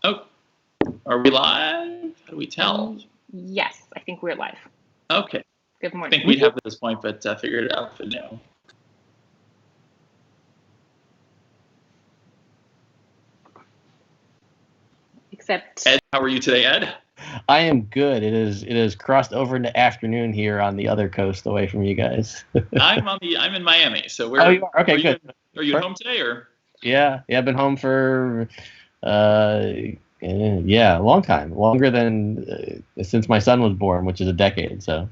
Oh, are we live? How do we tell? Yes, I think we're live. Okay. Good I morning. think we'd have at this point, but figured it out for now. Except Ed, how are you today, Ed? I am good. It is crossed over into afternoon here on the other coast away from you guys. I'm in Miami, so where? Oh, you are? Okay, good. Are you at home today, or? Yeah, I've been home for a long time, longer than since my son was born, which is a decade. So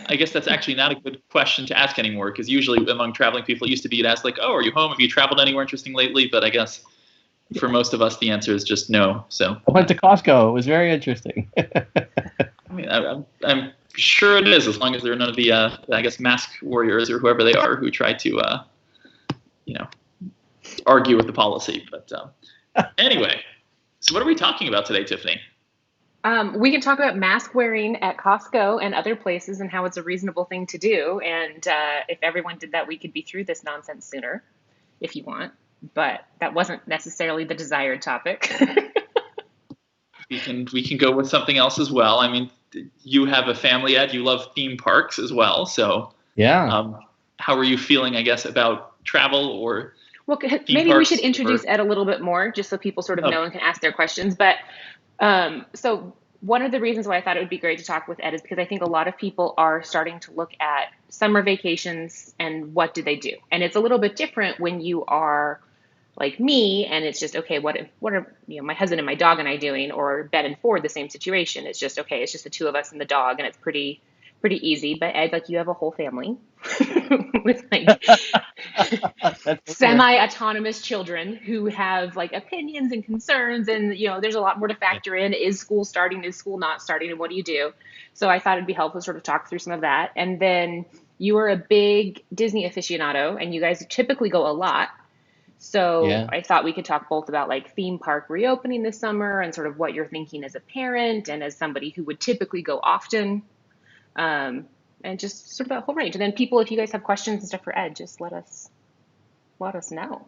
I guess that's actually not a good question to ask anymore, because usually among traveling people, it used to be you'd ask like, "Oh, are you home? Have you traveled anywhere interesting lately?" But I guess for most of us, the answer is just no. So I went to Costco. It was very interesting. I mean, I'm sure it is, as long as there are none of the I guess mask warriors or whoever they are who try to argue with the policy. But anyway, so what are we talking about today, Tiffany? we can talk about mask wearing at Costco and other places and how it's a reasonable thing to do. And if everyone did that, we could be through this nonsense sooner, if you want. But that wasn't necessarily the desired topic. We can go with something else as well. I mean, you have a family, Ed. You love theme parks as well. So Yeah. How are you feeling, I guess, about travel or Well, theme maybe we parks should introduce or- Ed a little bit more, just so people sort of Oh. know and can ask their questions. But so one of the reasons why I thought it would be great to talk with Ed is because I think a lot of people are starting to look at summer vacations and what do they do. And it's a little bit different when you are like me and it's just, okay, what are my husband and my dog and I doing? Or Ben and Ford, the same situation. It's just, okay, it's just the two of us and the dog, and it's pretty easy. But Ed, like, you have a whole family with like semi-autonomous children who have like opinions and concerns, and there's a lot more to factor in. Is school starting? Is school not starting? And what do you do? So I thought it'd be helpful to sort of talk through some of that. And then you are a big Disney aficionado, and you guys typically go a lot. So Yeah. I thought we could talk both about like theme park reopening this summer and sort of what you're thinking as a parent and as somebody who would typically go often. And just sort of that whole range. And then people, if you guys have questions and stuff for Ed, just let us know.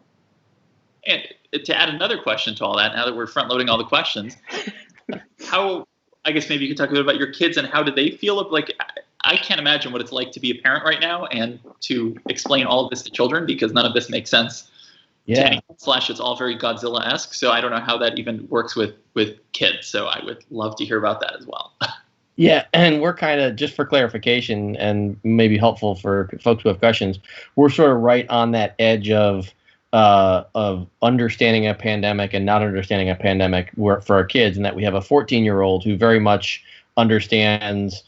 And to add another question to all that, now that we're front loading all the questions, I guess maybe you could talk a bit about your kids and how do they feel? Like, I can't imagine what it's like to be a parent right now and to explain all of this to children, because none of this makes sense. Yeah. / it's all very Godzilla-esque. So I don't know how that even works with kids. So I would love to hear about that as well. Yeah, and we're kind of, just for clarification and maybe helpful for folks who have questions, we're sort of right on that edge of understanding a pandemic and not understanding a pandemic for our kids, and that we have a 14-year-old who very much understands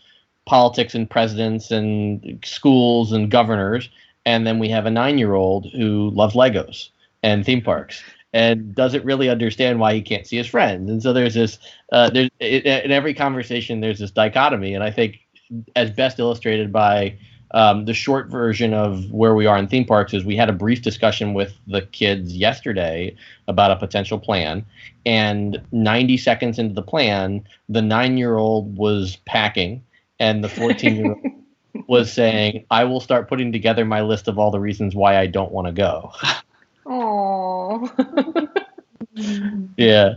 politics and presidents and schools and governors, and then we have a 9-year-old who loves Legos and theme parks and doesn't really understand why he can't see his friends. And so there's this, in every conversation, there's this dichotomy. And I think, as best illustrated by the short version of where we are in theme parks, is we had a brief discussion with the kids yesterday about a potential plan. And 90 seconds into the plan, the 9-year-old was packing and the 14-year-old was saying, "I will start putting together my list of all the reasons why I don't want to go." Aww. Yeah.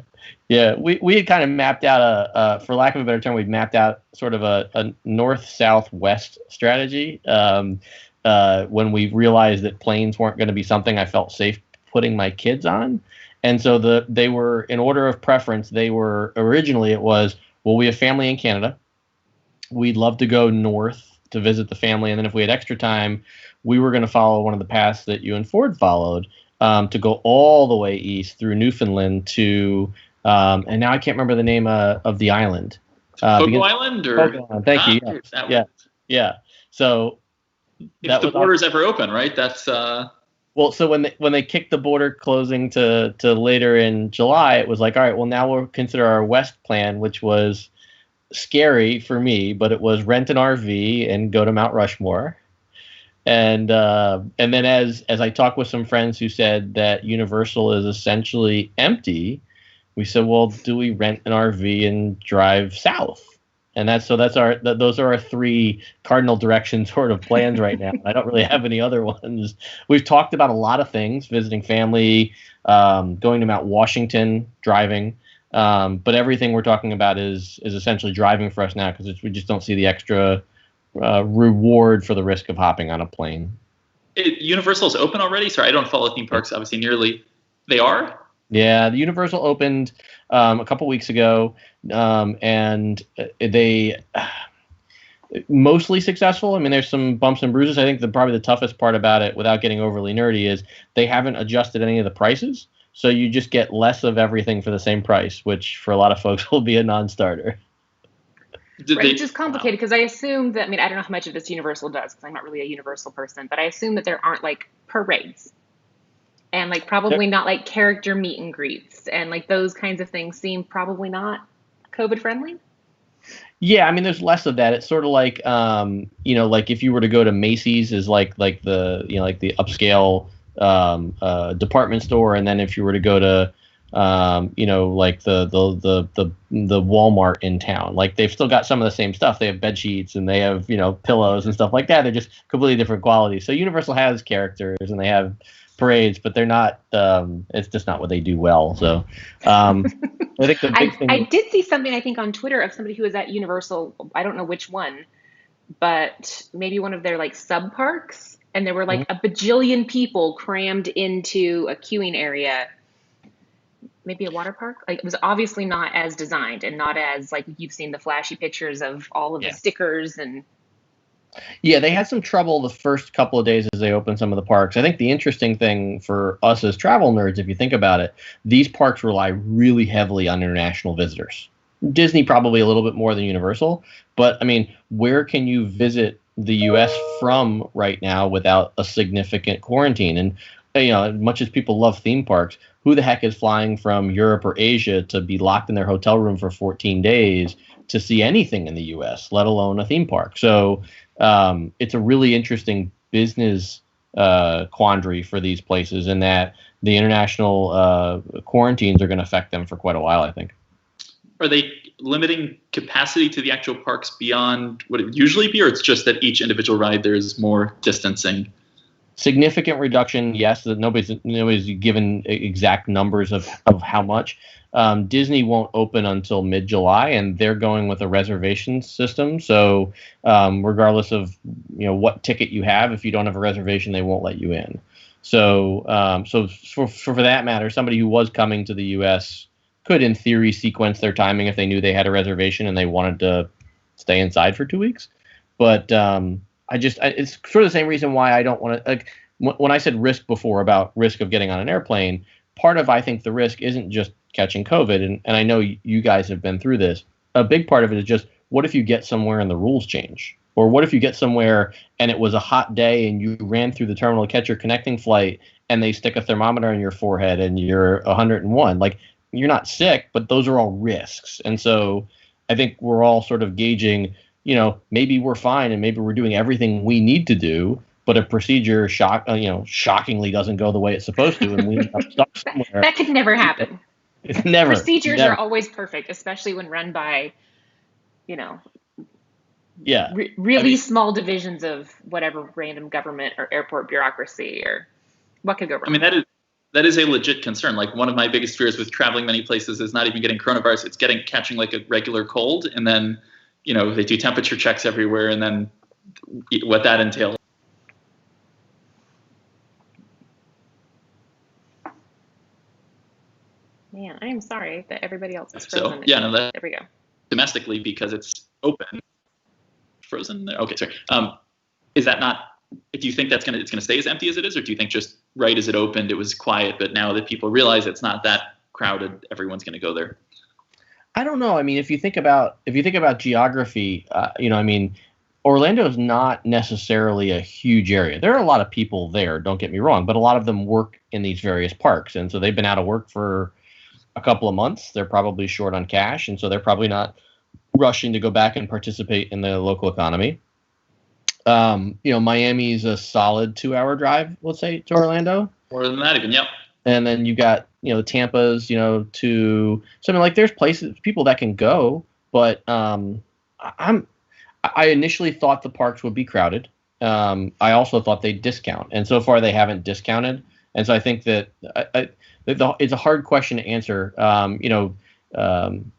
We had kind of mapped out for lack of a better term, we'd mapped out sort of a north-south-west strategy when we realized that planes weren't going to be something I felt safe putting my kids on. And so they were, in order of preference, originally it was, well, we have family in Canada. We'd love to go north to visit the family. And then if we had extra time, we were going to follow one of the paths that you and Ford followed, to go all the way east through Newfoundland to, and now I can't remember the name of the island. Pogo Island? Pogo Island. Thank you. Yeah. So if the border's ever open, right? That's well. So when they kicked the border closing to later in July, it was like, all right, well, now we'll consider our west plan, which was scary for me, but it was rent an RV and go to Mount Rushmore. And then as I talked with some friends who said that Universal is essentially empty, we said, well, do we rent an RV and drive south? And those are our three cardinal direction sort of plans right now. I don't really have any other ones. We've talked about a lot of things: visiting family, going to Mount Washington, driving, But everything we're talking about is essentially driving for us now because we just don't see the extra reward for the risk of hopping on a plane. Universal's open already? Sorry, I don't follow theme parks obviously nearly. They are? Yeah, the Universal opened a couple weeks ago, and they mostly successful. I mean, there's some bumps and bruises. I think probably the toughest part about it, without getting overly nerdy, is they haven't adjusted any of the prices. So you just get less of everything for the same price, which for a lot of folks will be a non-starter. Right, which is complicated because I assume that, I mean, I don't know how much of this Universal does because I'm not really a Universal person, but I assume that there aren't like parades and like probably not like character meet and greets and like those kinds of things seem probably not COVID friendly. Yeah, I mean, there's less of that. It's sort of like, like if you were to go to Macy's is like the the upscale department store, and then if you were to go to like the Walmart in town, like they've still got some of the same stuff. They have bed sheets and they have pillows and stuff like that. They're just completely different qualities. So Universal has characters and they have parades, but they're not. It's just not what they do well. So I think the big thing. I did see something I think on Twitter of somebody who was at Universal. I don't know which one, but maybe one of their like sub parks, and there were like a bajillion people crammed into a queuing area. Maybe a water park. Like it was obviously not as designed and not as like you've seen the flashy pictures of all of the stickers and. Yeah, they had some trouble the first couple of days as they opened some of the parks. I think the interesting thing for us as travel nerds, if you think about it, these parks rely really heavily on international visitors. Disney probably a little bit more than Universal, but I mean, where can you visit the U.S. from right now without a significant quarantine? And as much as people love theme parks, who the heck is flying from Europe or Asia to be locked in their hotel room for 14 days to see anything in the U.S., let alone a theme park? So it's a really interesting business quandary for these places, in that the international quarantines are going to affect them for quite a while, I think. Are they limiting capacity to the actual parks beyond what it would usually be, or it's just that each individual ride there's more distancing? Significant reduction, yes. That nobody's given exact numbers of how much. Disney won't open until mid-July, and they're going with a reservation system. So regardless of what ticket you have, if you don't have a reservation, they won't let you in. So for that matter, somebody who was coming to the U.S. could, in theory, sequence their timing if they knew they had a reservation and they wanted to stay inside for 2 weeks. But it's sort of the same reason why I don't want to, like, when I said risk before about risk of getting on an airplane, part of, I think, the risk isn't just catching COVID, and I know you guys have been through this. A big part of it is just, what if you get somewhere and the rules change? Or what if you get somewhere and it was a hot day and you ran through the terminal to catch your connecting flight and they stick a thermometer on your forehead and you're 101? Like, you're not sick, but those are all risks. And so I think we're all sort of gauging, maybe we're fine and maybe we're doing everything we need to do, but a procedure shockingly doesn't go the way it's supposed to, and we end up stuck somewhere. That could never happen. It's never. Procedures are always perfect, especially when run by, really small divisions of whatever random government or airport bureaucracy, or what could go wrong. I mean, that is a legit concern. Like, one of my biggest fears with traveling many places is not even getting coronavirus. It's catching like a regular cold, and then they do temperature checks everywhere, and then what that entails. Man, I am sorry that everybody else is frozen. There we go. Domestically, because it's open. Frozen there? Okay, sorry. Is that not? Do you think it's gonna stay as empty as it is, or do you think just right as it opened it was quiet, but now that people realize it's not that crowded, everyone's gonna go there? I don't know. I mean, if you think about geography, Orlando is not necessarily a huge area. There are a lot of people there, don't get me wrong, but a lot of them work in these various parks, and so they've been out of work for a couple of months. They're probably short on cash, and so they're probably not rushing to go back and participate in the local economy. Miami's a solid 2-hour drive, let's say, to Orlando. More than that even, yep. And then you got, Tampa's, there's people that can go, but I initially thought the parks would be crowded. I also thought they'd discount, and so far they haven't discounted. And so I think that it's a hard question to answer.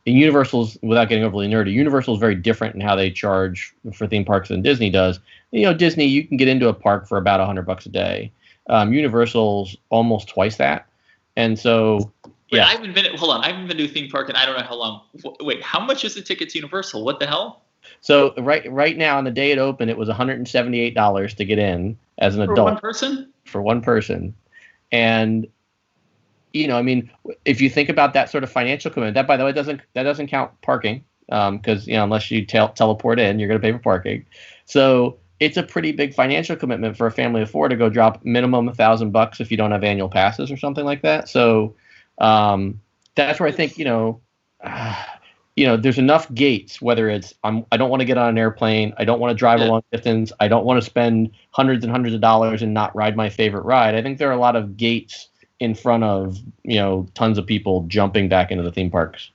Universal's, without getting overly nerdy, Universal's very different in how they charge for theme parks than Disney does. Disney, you can get into a park for about $100 a day. Universal's almost twice that. And so, Wait, yeah. I haven't been to a theme park and I don't know how long. Wait, how much is the ticket to Universal? What the hell? So right now, on the day it opened, it was $178 to get in as an adult. For one person? For one person. And, if you think about that sort of financial commitment, that, by the way, doesn't count parking, because, unless you teleport in, you're going to pay for parking. So it's a pretty big financial commitment for a family of four to go drop minimum $1,000 if you don't have annual passes or something like that. So that's where I think, there's enough gates, whether it's I don't want to get on an airplane, I don't want to drive a long distance, I don't want to spend hundreds and hundreds of dollars and not ride my favorite ride. I think there are a lot of gates in front of, tons of people jumping back into the theme parks.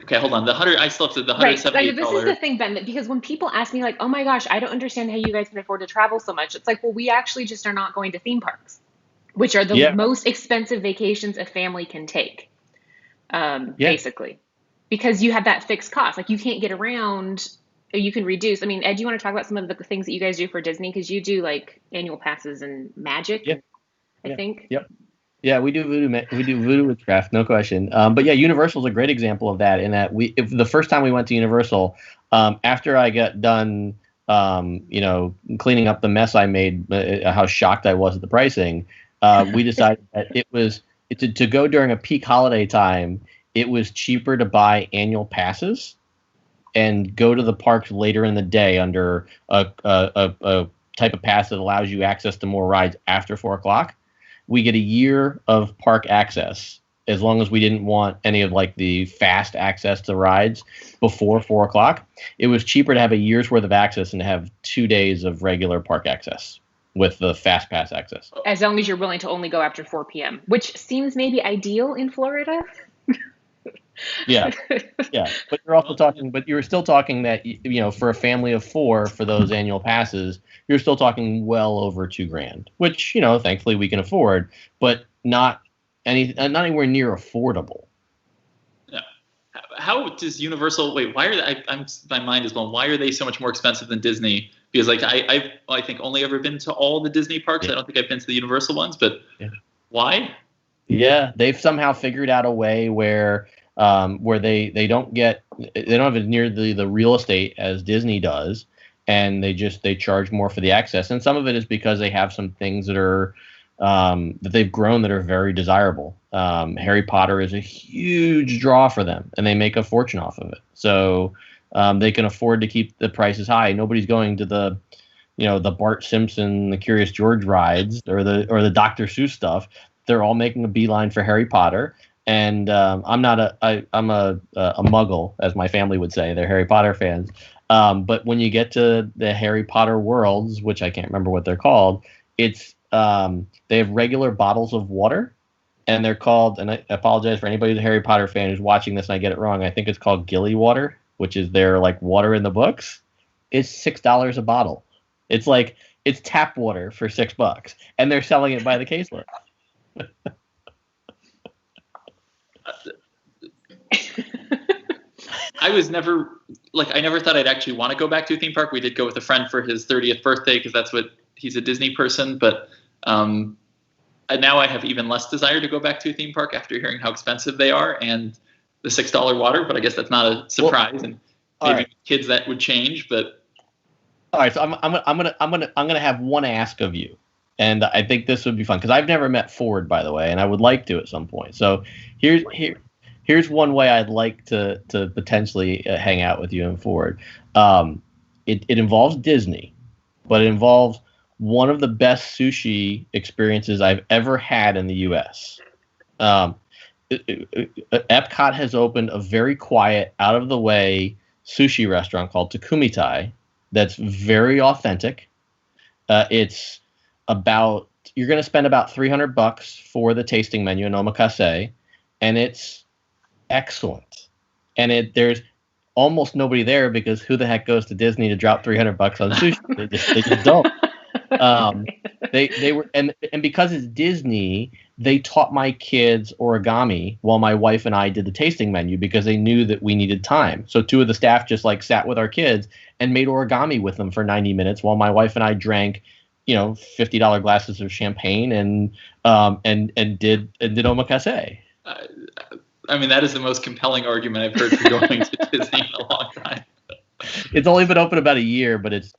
Okay, hold on. I still have to the $178. Right. This is the thing, Ben, because when people ask me like, oh my gosh, I don't understand how you guys can afford to travel so much. It's like, well, we actually just are not going to theme parks, which are the most expensive vacations a family can take, basically. Because you have that fixed cost. Like, you can't get around, you can reduce. I mean, Ed, do you want to talk about some of the things that you guys do for Disney? Because you do like annual passes and magic, I think. Yep. Yeah, we do voodoo witchcraft, no question. But yeah, Universal is a great example of that. In that the first time we went to Universal, after I got done, cleaning up the mess I made, how shocked I was at the pricing, we decided that it was to go during a peak holiday time. It was cheaper to buy annual passes and go to the parks later in the day under a type of pass that allows you access to more rides after 4 o'clock. We get a year of park access as long as we didn't want any of like the fast access to rides before 4 o'clock. It was cheaper to have a year's worth of access and to have 2 days of regular park access with the fast pass access. As long as you're willing to only go after 4 p.m., which seems maybe ideal in Florida. Yeah. But you were still talking that, for a family of four, for those annual passes, you're still talking well over $2,000, which, thankfully we can afford, but not anywhere near affordable. Yeah. How does Universal, why are my mind is blown. Why are they so much more expensive than Disney? Because like, I think only ever been to all the Disney parks. Yeah. I don't think I've been to the Universal ones, but why? Yeah. They've somehow figured out a way where they don't have as near the real estate as Disney does, and they charge more for the access. And some of it is because they have some things that are that they've grown that are very desirable. Harry Potter is a huge draw for them, and they make a fortune off of it. So they can afford to keep the prices high. Nobody's going to the Bart Simpson, the Curious George rides or the Dr. Seuss stuff. They're all making a beeline for Harry Potter. And I'm a muggle, as my family would say. They're Harry Potter fans. But when you get to the Harry Potter worlds, which I can't remember what they're called, it's they have regular bottles of water, and they're called, and I apologize for anybody who's a Harry Potter fan who's watching this and I get it wrong, I think it's called Gilly water, which is their like water in the books. It's $6 a bottle. It's tap water for $6, and they're selling it by the caseload. I never thought I'd actually want to go back to a theme park. We did go with a friend for his 30th birthday because he's a Disney person. But now I have even less desire to go back to a theme park after hearing how expensive they are and the $6 water. But I guess that's not a surprise. And maybe kids that would change. But all right, so I'm gonna have one ask of you, and I think this would be fun because I've never met Ford, by the way, and I would like to at some point. So here's one way I'd like to potentially hang out with you and Ford. It involves Disney, but it involves one of the best sushi experiences I've ever had in the U.S. Epcot has opened a very quiet, out-of-the-way sushi restaurant called Takumitai that's very authentic. It's about, you're going to spend about $300 for the tasting menu in omakase, and it's excellent. And there's almost nobody there because who the heck goes to Disney to drop $300 on sushi? They just don't. They were, and because it's Disney, they taught my kids origami while my wife and I did the tasting menu because they knew that we needed time. So two of the staff just like sat with our kids and made origami with them for 90 minutes while my wife and I drank, $50 glasses of champagne and did omakase. I mean, that is the most compelling argument I've heard for going to Disney in a long time. It's only been open about a year, but it's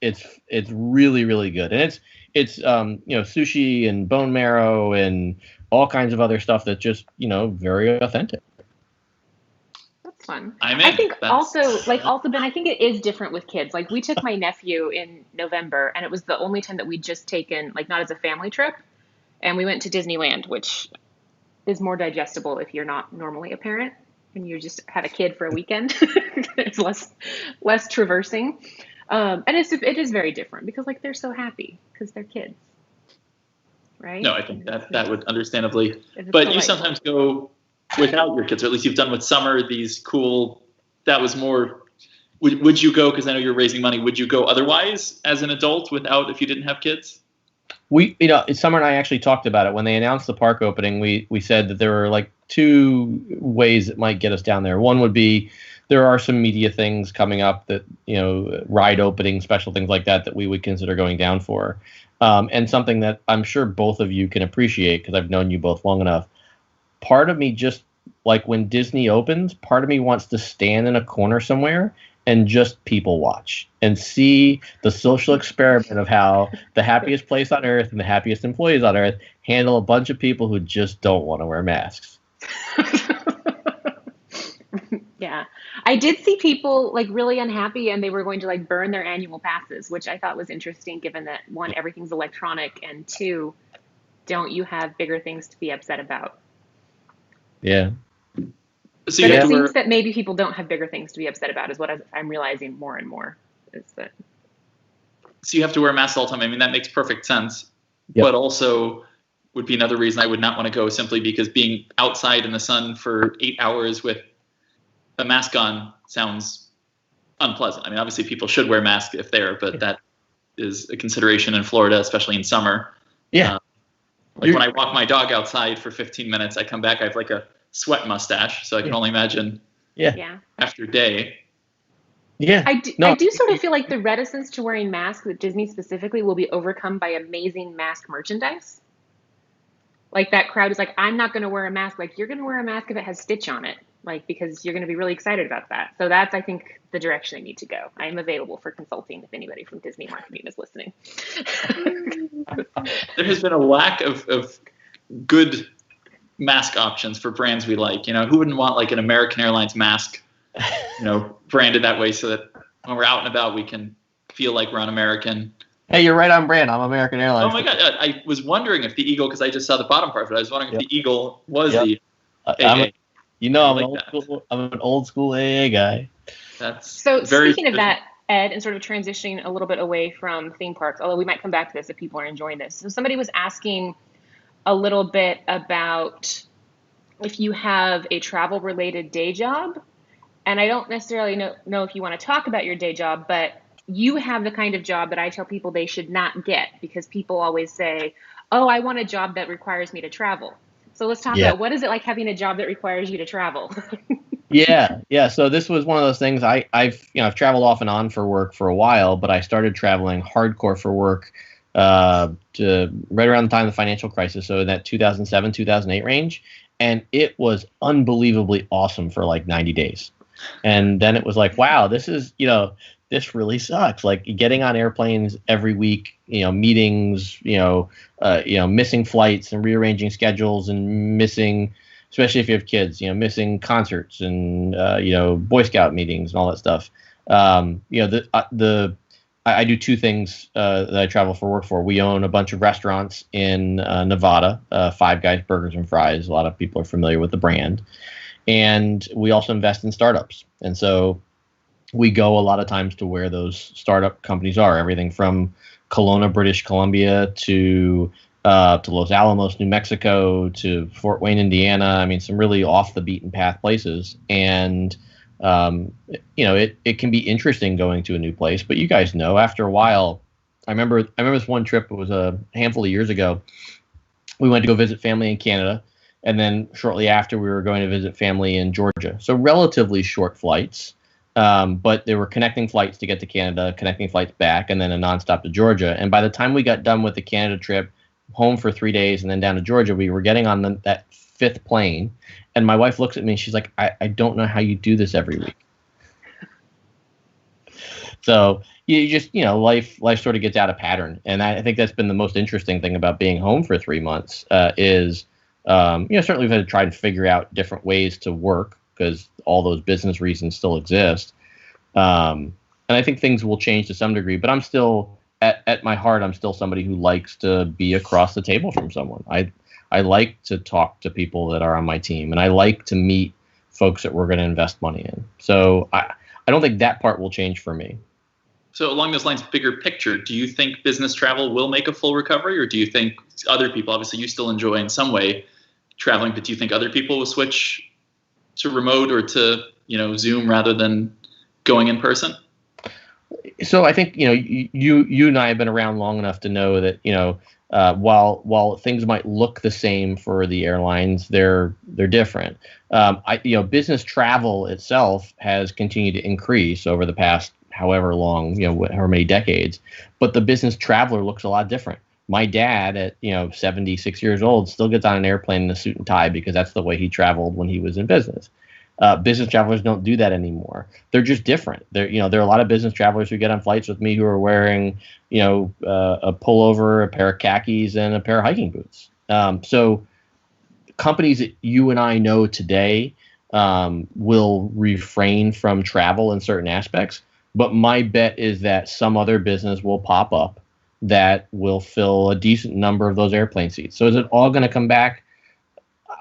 really, really good. And it's sushi and bone marrow and all kinds of other stuff that's just, very authentic. That's fun. I think also, Ben, I think it is different with kids. Like, we took my nephew in November, and it was the only time that we'd just taken, like, not as a family trip. And we went to Disneyland, which is more digestible if you're not normally a parent and you just had a kid for a weekend. It's less traversing. And it is very different because, like, they're so happy because they're kids. Right? No, I think that would understandably. But you sometimes go without your kids, or at least you've done with summer, these cool, that was more, would you go, because I know you're raising money, would you go otherwise as an adult without, if you didn't have kids? Summer and I actually talked about it. When they announced the park opening, we said that there were like two ways that might get us down there. One would be, there are some media things coming up that, ride opening, special things like that we would consider going down for. And something that I'm sure both of you can appreciate because I've known you both long enough. Part of me just, like when Disney opens, part of me wants to stand in a corner somewhere and just people watch and see the social experiment of how the happiest place on earth and the happiest employees on earth handle a bunch of people who just don't want to wear masks. Yeah. I did see people like really unhappy and they were going to like burn their annual passes, which I thought was interesting given that one, everything's electronic, and two, don't you have bigger things to be upset about? Yeah. So but it seems that maybe people don't have bigger things to be upset about is what I'm realizing more and more. Is that. So you have to wear masks all the time. I mean, that makes perfect sense. Yep. But also would be another reason I would not want to go, simply because being outside in the sun for 8 hours with a mask on sounds unpleasant. I mean, obviously people should wear masks if they're, but that is a consideration in Florida, especially in summer. Yeah. When I walk my dog outside for 15 minutes, I come back, I have like a sweat mustache. So I can only imagine after day. Yeah. I do sort of feel like the reticence to wearing masks with Disney specifically will be overcome by amazing mask merchandise. Like that crowd is like, I'm not going to wear a mask. Like, you're going to wear a mask if it has Stitch on it. Like, because you're going to be really excited about that. So that's, I think, the direction I need to go. I am available for consulting if anybody from Disney marketing is listening. There has been a lack of good mask options for brands we like. Who wouldn't want like an American Airlines mask, branded that way so that when we're out and about, we can feel like we're on American. Hey, you're right on brand. I'm American Airlines. Oh my God. I was wondering if the eagle, because I just saw the bottom part of it, I was wondering if the eagle was the AA. I'm an old school AA guy. That's so speaking of that, Ed, and sort of transitioning a little bit away from theme parks, although we might come back to this if people are enjoying this. So somebody was asking a little bit about if you have a travel related day job. And I don't necessarily know if you want to talk about your day job, but you have the kind of job that I tell people they should not get, because people always say, oh, I want a job that requires me to travel. So let's talk about, what is it like having a job that requires you to travel? Yeah. So this was one of those things. I've traveled off and on for work for a while, but I started traveling hardcore for work to right around the time of the financial crisis. So in that 2007, 2008 range. And it was unbelievably awesome for like 90 days. And then it was like, wow, this is, this really sucks. Like getting on airplanes every week, meetings, missing flights and rearranging schedules and missing, especially if you have kids, missing concerts and, Boy Scout meetings and all that stuff. I do two things that I travel for work for. We own a bunch of restaurants in Nevada, Five Guys Burgers and Fries. A lot of people are familiar with the brand. And we also invest in startups. And so we go a lot of times to where those startup companies are, everything from Kelowna, British Columbia to Los Alamos, New Mexico, to Fort Wayne, Indiana. I mean, some really off the beaten path places. And, it can be interesting going to a new place, but you guys know after a while, I remember this one trip, it was a handful of years ago. we went to go visit family in Canada. And then shortly after, we were going to visit family in Georgia. So relatively short flights, but they were connecting flights to get to Canada, connecting flights back, and then a nonstop to Georgia. And by the time we got done with the Canada trip, home for 3 days and then down to Georgia, we were getting on that fifth plane. And my wife looks at me and she's like, I don't know how you do this every week. So you just, life sort of gets out of pattern. And I think that's been the most interesting thing about being home for 3 months is, certainly we've had to try and figure out different ways to work because all those business reasons still exist. And I think things will change to some degree, but I'm still, at my heart, I'm still somebody who likes to be across the table from someone. I like to talk to people that are on my team, and I like to meet folks that we're going to invest money in. So I don't think that part will change for me. So along those lines, bigger picture, do you think business travel will make a full recovery, or do you think other people, obviously you still enjoy in some way traveling, but do you think other people will switch to remote or to, Zoom rather than going in person? So I think, you and I have been around long enough to know that, while things might look the same for the airlines, they're different. Business travel itself has continued to increase over the past however long, however many decades, but the business traveler looks a lot different. My dad at 76 years old still gets on an airplane in a suit and tie because that's the way he traveled when he was in business. Business travelers don't do that anymore. They're just different. There are a lot of business travelers who get on flights with me who are wearing, a pullover, a pair of khakis, and a pair of hiking boots. So companies that you and I know today will refrain from travel in certain aspects. But my bet is that some other business will pop up that will fill a decent number of those airplane seats. So is it all going to come back?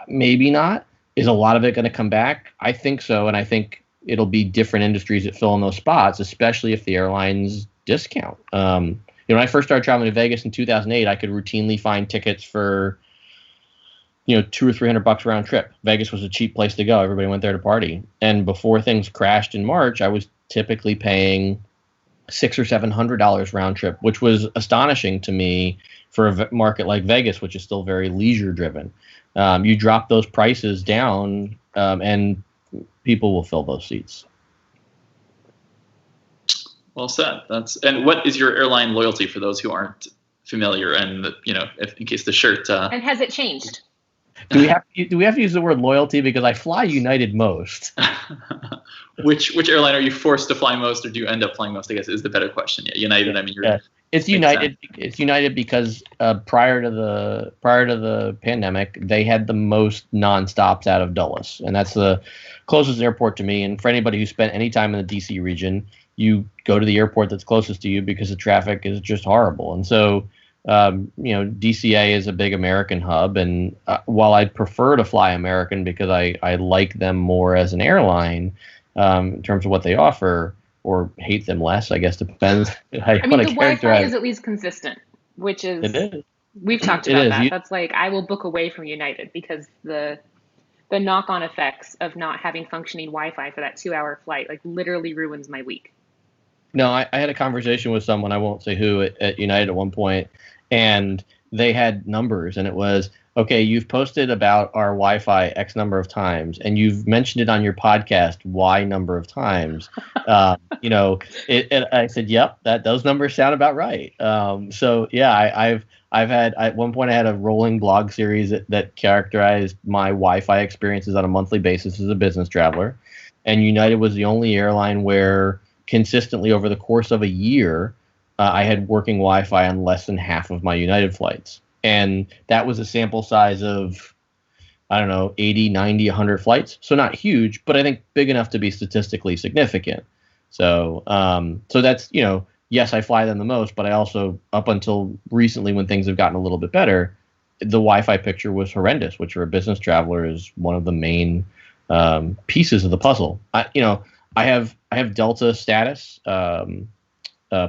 Maybe not. Is a lot of it going to come back? I think so. And I think it'll be different industries that fill in those spots, especially if the airlines discount. When I first started traveling to Vegas in 2008, I could routinely find tickets for, $200 or $300 round trip. Vegas was a cheap place to go. Everybody went there to party. And before things crashed in March, I was typically paying $600 or $700 round trip, which was astonishing to me for a market like Vegas, which is still very leisure driven. You drop those prices down, and people will fill those seats. Well said. And what is your airline loyalty for those who aren't familiar? And in case the shirt. And has it changed? Do we have to use the word loyalty? Because I fly United most. Which airline are you forced to fly most, or do you end up flying most? I guess is the better question. Yeah, United. I mean, it's United. It's United because prior to the pandemic, they had the most nonstops out of Dulles, and that's the closest airport to me. And for anybody who spent any time in the DC region, you go to the airport that's closest to you because the traffic is just horrible. And so, DCA is a big American hub, and while I'd prefer to fly American because I like them more as an airline in terms of what they offer, or hate them less, I guess depends how you want to characterize. Wi-Fi is at least consistent, which is, it is. We've talked about that. That's like, I will book away from United because the knock-on effects of not having functioning Wi-Fi for that 2-hour flight literally ruins my week. No, I had a conversation with someone, I won't say who, at United at one point, and they had numbers, and it was, okay, you've posted about our Wi-Fi X number of times, and you've mentioned it on your podcast Y number of times. I said, yep, those numbers sound about right. So yeah, I've had, at one point I had a rolling blog series that characterized my Wi-Fi experiences on a monthly basis as a business traveler, and United was the only airline where consistently over the course of a year, I had working Wi-Fi on less than half of my United flights. And that was a sample size of, 80, 90, 100 flights. So not huge, but I think big enough to be statistically significant. So that's, yes, I fly them the most, but I also, up until recently when things have gotten a little bit better, the Wi-Fi picture was horrendous, which for a business traveler is one of the main pieces of the puzzle. I have Delta status,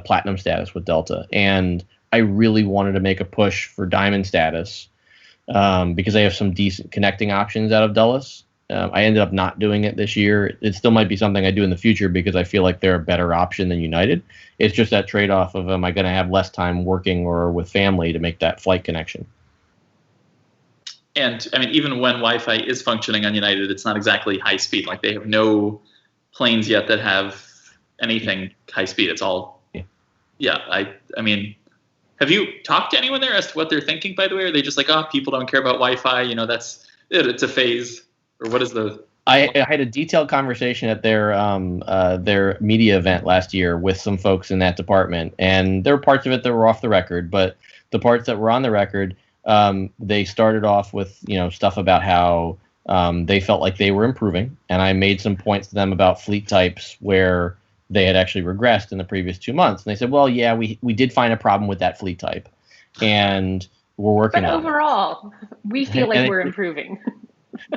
platinum status with Delta, and I really wanted to make a push for diamond status because they have some decent connecting options out of Dulles. I ended up not doing it this year. It still might be something I do in the future because I feel like they're a better option than United. It's just that trade-off of, am I going to have less time working or with family to make that flight connection? And I mean, even when Wi-Fi is functioning on United, it's not exactly high speed. Like they have no planes yet that have anything high speed. It's all, yeah. I mean, have you talked to anyone there as to what they're thinking, by the way? Are they just like, oh, people don't care about Wi-Fi, you know, that's it, it's a phase? Or what is the... I had a detailed conversation at their media event last year with some folks in that department, and there were parts of it that were off the record, but the parts that were on the record, they started off with, you know, stuff about how they felt like they were improving, and I made some points to them about fleet types where they had actually regressed in the previous 2 months, and they said, well, yeah, we did find a problem with that fleet type, and we're working on it. But overall, we feel like we're improving.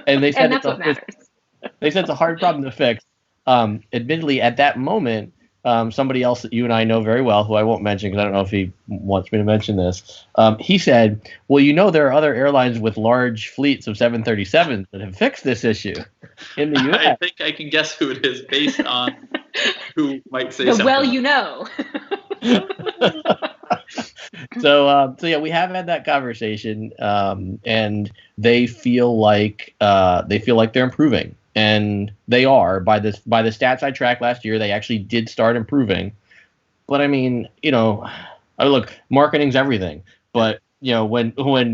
And they said and that's what matters. They said it's a hard problem to fix. Admittedly, at that moment, somebody else that you and I know very well, who I won't mention because I don't know if he wants me to mention this, he said, well, you know, there are other airlines with large fleets of 737s that have fixed this issue in the U.S. I think I can guess who it is based on who might say something. Well, you know. So yeah, we have had that conversation, and they feel like they're improving. And they are by the stats I tracked last year. They actually did start improving. But I mean, you know, look, marketing's everything. But you know, when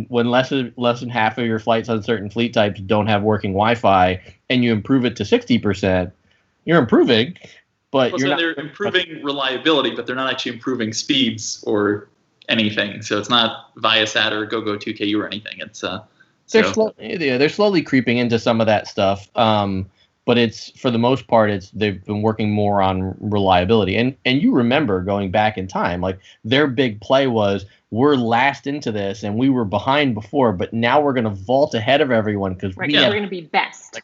less than half of your flights on certain fleet types don't have working Wi-Fi, and you improve it to 60%, you're improving. But they're improving reliability, but they're not actually improving speeds or anything. So it's not Viasat or GoGo2KU or anything. It's they're slowly creeping into some of that stuff, but it's, for the most part, they've been working more on reliability. And you remember going back in time, like their big play was, we're last into this and we were behind before, but now we're going to vault ahead of everyone because we're going to be best.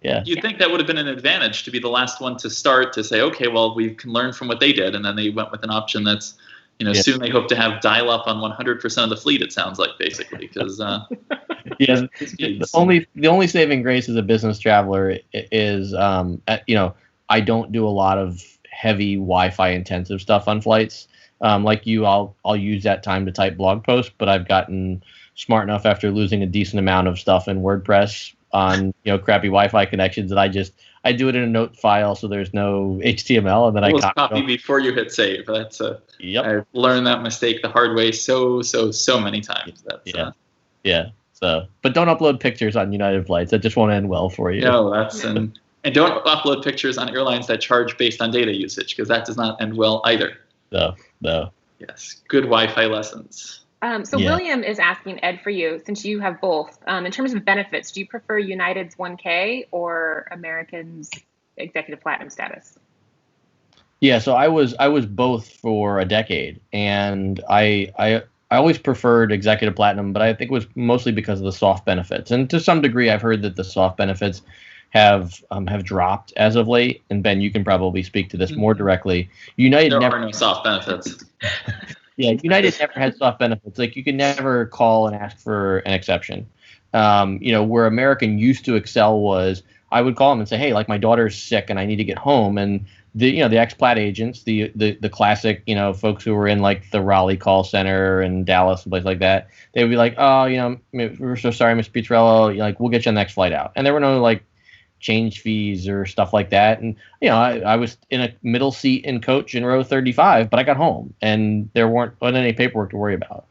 Yeah, you'd think that would have been an advantage to be the last one to start, to say, okay, well, we can learn from what they did, and then they went with an option that's, you know, soon they hope to have dial-up on 100% of the fleet, it sounds like, basically, because yeah, the only saving grace as a business traveler is, you know, I don't do a lot of heavy Wi-Fi intensive stuff on flights. Like you, I'll use that time to type blog posts, but I've gotten smart enough after losing a decent amount of stuff in WordPress on, you know, crappy Wi-Fi connections that I do it in a note file, so there's no HTML, and then I copy before you hit save. That's yep. I've learned that mistake the hard way so many times. That's yeah. So, but don't upload pictures on United flights. That just won't end well for you. No, that's and don't upload pictures on airlines that charge based on data usage, because that does not end well either. No. Yes, good Wi-Fi lessons. William is asking, Ed, for you, since you have both, in terms of benefits, do you prefer United's 1K or American's Executive Platinum status? Yeah, so I was both for a decade, and I always preferred Executive Platinum, but I think it was mostly because of the soft benefits. And to some degree, I've heard that the soft benefits have dropped as of late. And Ben, you can probably speak to this more directly. United there are no soft benefits. Yeah, United never had soft benefits. Like, you could never call and ask for an exception. You know, where American used to excel was, I would call them and say, hey, like, my daughter's sick and I need to get home. And the ex-plat agents, the classic, you know, folks who were in like the Raleigh call center and Dallas and places like that, they would be like, oh, you know, we're so sorry, Mr. Pizzarello, like, we'll get you on the next flight out. And there were no like change fees or stuff like that. And, you know, I was in a middle seat in coach in row 35, but I got home and there wasn't any paperwork to worry about.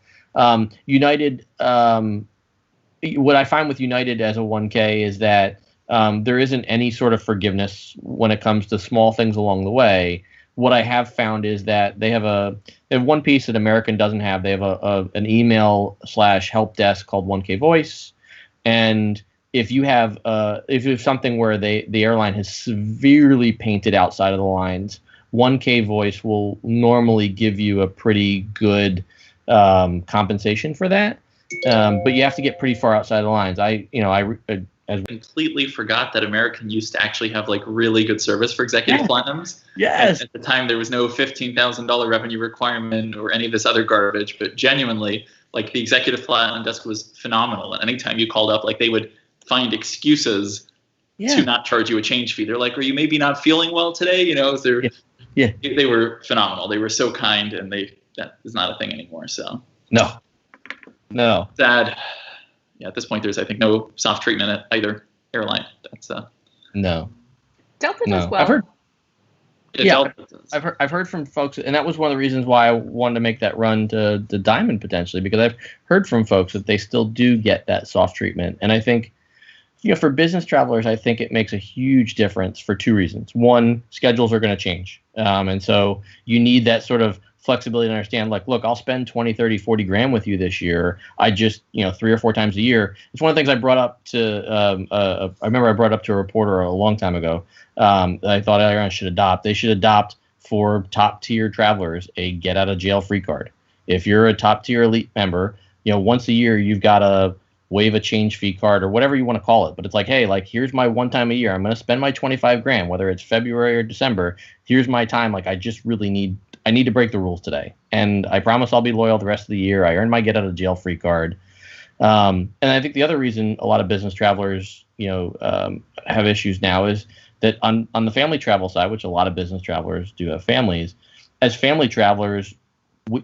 United, what I find with United as a 1K is that there isn't any sort of forgiveness when it comes to small things along the way. What I have found is that they have one piece that American doesn't have. They have an email / help desk called 1K Voice. And if you have something where the airline has severely painted outside of the lines, 1K Voice will normally give you a pretty good compensation for that. But you have to get pretty far outside of the lines. I completely forgot that American used to actually have like really good service for executive platinums. Yes. And at the time, there was no $15,000 revenue requirement or any of this other garbage. But genuinely, like, the executive platinum desk was phenomenal. And anytime you called up, like, they would find excuses to not charge you a change fee. They're like, are you maybe not feeling well today? You know, they were phenomenal. They were so kind, and that is not a thing anymore. So no. Sad. at this point, there's, I think, no soft treatment at either airline. That's No. Delta does well. I've heard. Yeah, I've heard from folks, and that was one of the reasons why I wanted to make that run to Diamond potentially, because I've heard from folks that they still do get that soft treatment. And I think, for business travelers, I think it makes a huge difference for two reasons. One, schedules are going to change. And so you need that sort of flexibility to understand, like, look, I'll spend 20, 30, 40 grand with you this year. I just, 3 or 4 times a year. It's one of the things I brought up to, I remember I brought up to a reporter a long time ago. I thought airlines should adopt. They should adopt for top tier travelers a get out of jail free card. If you're a top tier elite member, once a year you've got to waive a change fee card or whatever you want to call it. But it's like, hey, like, here's my one time a year. I'm going to spend my 25 grand, whether it's February or December. Here's my time. Like, I just really need to break the rules today. And I promise I'll be loyal the rest of the year. I earned my get out of jail free card. And I think the other reason a lot of business travelers, have issues now is that on the family travel side, which a lot of business travelers do have families, as family travelers,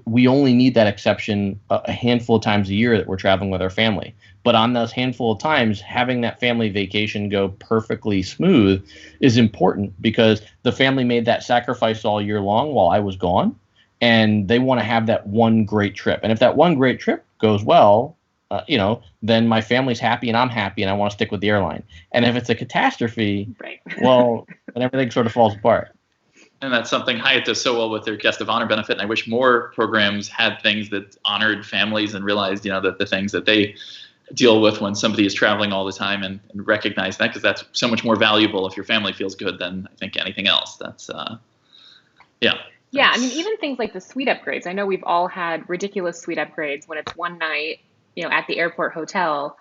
we only need that exception a handful of times a year that we're traveling with our family. But on those handful of times, having that family vacation go perfectly smooth is important, because the family made that sacrifice all year long while I was gone, and they want to have that one great trip. And if that one great trip goes well, then my family's happy and I'm happy and I want to stick with the airline. And if it's a catastrophe, right. well, then everything sort of falls apart. And that's something Hyatt does so well with their guest of honor benefit. And I wish more programs had things that honored families and realized, that the things that they deal with when somebody is traveling all the time, and recognize that, because that's so much more valuable if your family feels good than I think anything else. That's, yeah. Yeah, I mean, even things like the suite upgrades. I know we've all had ridiculous suite upgrades when it's one night, at the airport hotel.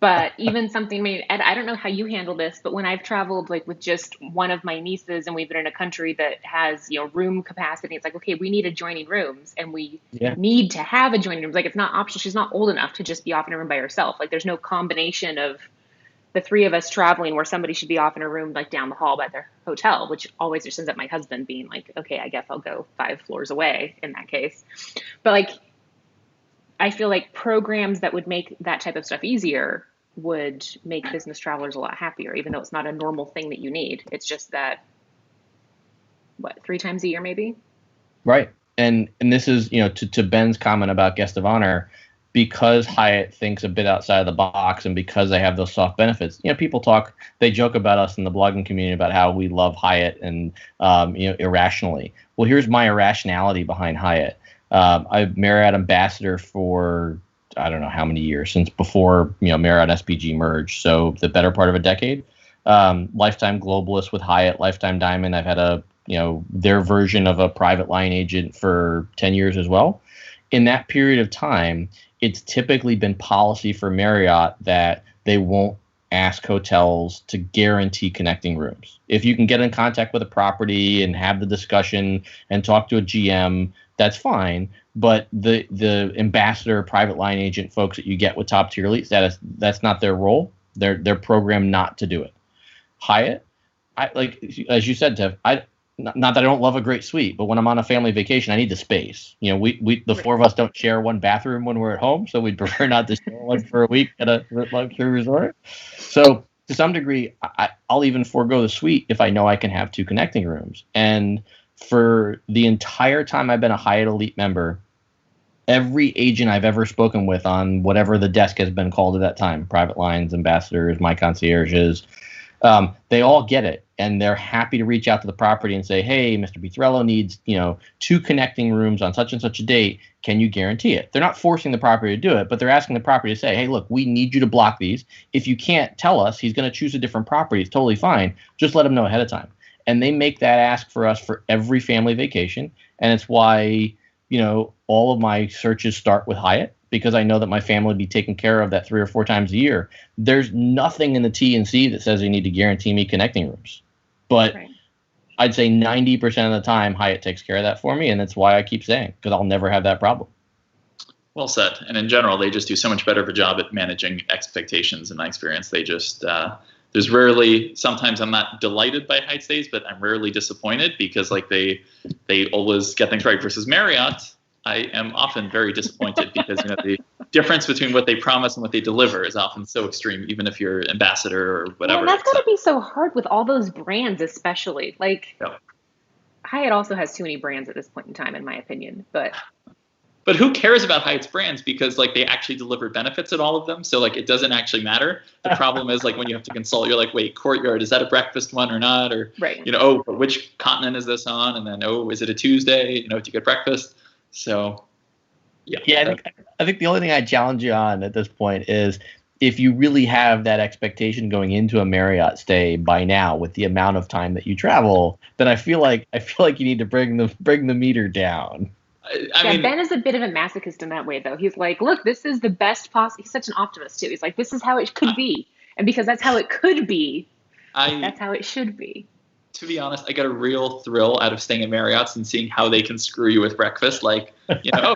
But even something, Ed, I don't know how you handle this, but when I've traveled like with just one of my nieces and we've been in a country that has, room capacity, it's like, okay, we need adjoining rooms and we need to have adjoining rooms. Like, it's not optional. She's not old enough to just be off in a room by herself. Like, there's no combination of the three of us traveling where somebody should be off in a room like down the hall by their hotel, which always just ends up my husband being like, okay, I guess I'll go 5 floors away in that case. But like, I feel like programs that would make that type of stuff easier would make business travelers a lot happier, even though it's not a normal thing that you need. It's just that, 3 times a year maybe? Right. And this is, to Ben's comment about guest of honor, because Hyatt thinks a bit outside of the box and because they have those soft benefits, people they joke about us in the blogging community about how we love Hyatt and, irrationally. Well, here's my irrationality behind Hyatt. I'm Marriott ambassador for, I don't know how many years, since before, Marriott SPG merged. So the better part of a decade. Lifetime globalist with Hyatt, lifetime diamond. I've had their version of a private line agent for 10 years as well. In that period of time, it's typically been policy for Marriott that they won't ask hotels to guarantee connecting rooms. If you can get in contact with a property and have the discussion and talk to a GM, that's fine. But the ambassador, private line agent folks that you get with top tier elite status, that's not their role. They're programmed not to do it. Hyatt, as you said, Tev, not that I don't love a great suite, but when I'm on a family vacation, I need the space. The 4 of us don't share one bathroom when we're at home, so we'd prefer not to share one for a week at a luxury resort. So to some degree, I'll even forego the suite if I know I can have 2 connecting rooms. And for the entire time I've been a Hyatt Elite member, every agent I've ever spoken with on whatever the desk has been called at that time, private lines, ambassadors, my concierges, they all get it. And they're happy to reach out to the property and say, hey, Mr. Pizzarello needs, 2 connecting rooms on such and such a date. Can you guarantee it? They're not forcing the property to do it, but they're asking the property to say, hey, look, we need you to block these. If you can't tell us, he's going to choose a different property. It's totally fine. Just let him know ahead of time. And they make that ask for us for every family vacation. And it's why, all of my searches start with Hyatt, because I know that my family will be taken care of that 3 or 4 times a year. There's nothing in the T&C that says they need to guarantee me connecting rooms. But right. I'd say 90% of the time, Hyatt takes care of that for me. And that's why I keep saying, because I'll never have that problem. Well said. And in general, they just do so much better of a job at managing expectations in my experience. They just, there's rarely, sometimes I'm not delighted by Hyatt stays, but I'm rarely disappointed because they always get things right versus Marriott. I am often very disappointed because the difference between what they promise and what they deliver is often so extreme, even if you're ambassador or whatever. Well, that's got to be so hard with all those brands, especially. Like, Yeah. Hyatt also has too many brands at this point in time, in my opinion. But who cares about Hyatt's brands, because like they actually deliver benefits at all of them, so like it doesn't actually matter. The problem is like when you have to consult, you're like, wait, Courtyard, is that a breakfast one or not? Or right. Oh, but which continent is this on? And then is it a Tuesday? Do you get breakfast? So yeah. I think the only thing I challenge you on at this point is if you really have that expectation going into a Marriott stay by now with the amount of time that you travel, then I feel like you need to bring the meter down. I mean, Ben is a bit of a masochist in that way, though. He's like, look, this is the best possible. He's such an optimist, too. He's like, this is how it could be. And because that's how it could be, that's how it should be. To be honest, I got a real thrill out of staying at Marriott's and seeing how they can screw you with breakfast. Like,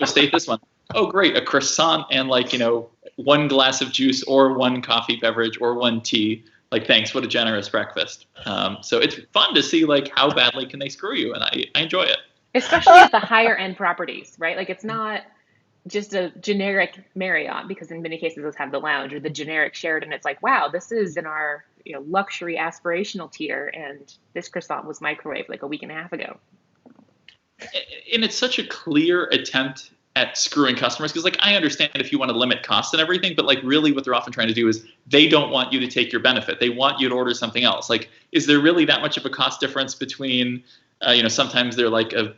stay at this one. Oh, great. A croissant and one glass of juice or one coffee beverage or one tea. Like, thanks. What a generous breakfast. So it's fun to see how badly can they screw you. And I enjoy it. Especially at the higher end properties, right? Like it's not just a generic Marriott, because in many cases those have the lounge, or the generic Sheraton. It's like, wow, this is in our luxury aspirational tier, and this croissant was microwaved like a week and a half ago. And it's such a clear attempt at screwing customers, because I understand if you want to limit costs and everything, but really what they're often trying to do is they don't want you to take your benefit. They want you to order something else. Is there really that much of a cost difference between sometimes they're like a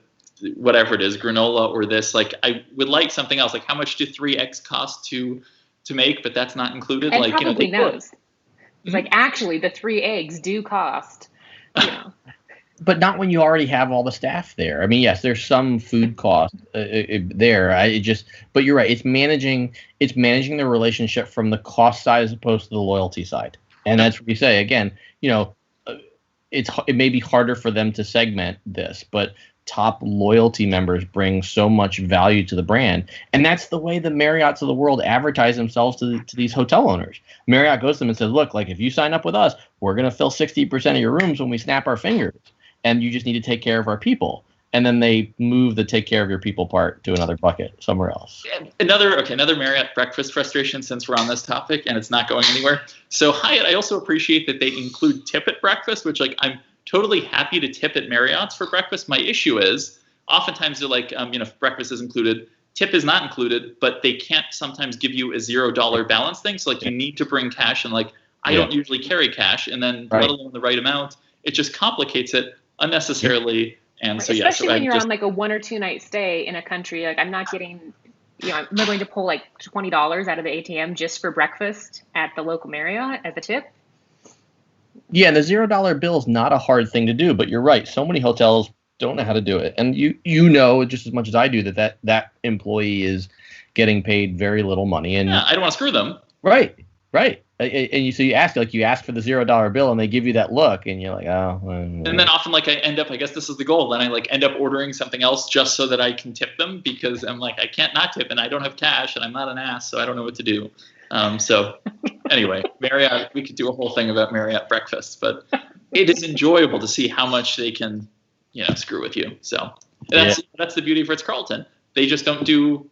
whatever it is, granola or this, I would like something else. How much do 3 eggs cost to make, but that's not included? Ed probably knows. It's actually the 3 eggs do cost, But not when you already have all the staff there. I mean, yes, there's some food cost there. But you're right. It's managing the relationship from the cost side as opposed to the loyalty side. And that's what you say again. It may be harder for them to segment this, but top loyalty members bring so much value to the brand. And that's the way the Marriotts of the world advertise themselves to these hotel owners. Marriott goes to them and says, look, if you sign up with us, we're going to fill 60% of your rooms when we snap our fingers. And you just need to take care of our people. And then they move the take care of your people part to another bucket somewhere else. Another Marriott breakfast frustration, since we're on this topic and it's not going anywhere. So Hyatt, I also appreciate that they include tip at breakfast, which I'm totally happy to tip at Marriott's for breakfast. My issue is oftentimes they're if breakfast is included, tip is not included, but they can't sometimes give you a $0 balance thing. So you need to bring cash, and I don't usually carry cash, and then let alone the right amount. It just complicates it unnecessarily. And so especially when you're on a 1 or 2 night stay in a country, I'm not getting, I'm willing to pull $20 out of the ATM just for breakfast at the local Marriott as a tip. Yeah, and the $0 bill is not a hard thing to do, but you're right. So many hotels don't know how to do it. And you know just as much as I do that employee is getting paid very little money. And I don't want to screw them. Right. And you ask for the $0 bill, and they give you that look, and you're like, oh. And then often I end up, I guess this is the goal, then I end up ordering something else just so that I can tip them, because I'm I can't not tip, and I don't have cash, and I'm not an ass, so I don't know what to do. So anyway, Marriott, we could do a whole thing about Marriott breakfast, but it is enjoyable to see how much they can, screw with you. So that's the beauty of Ritz-Carlton. They just don't do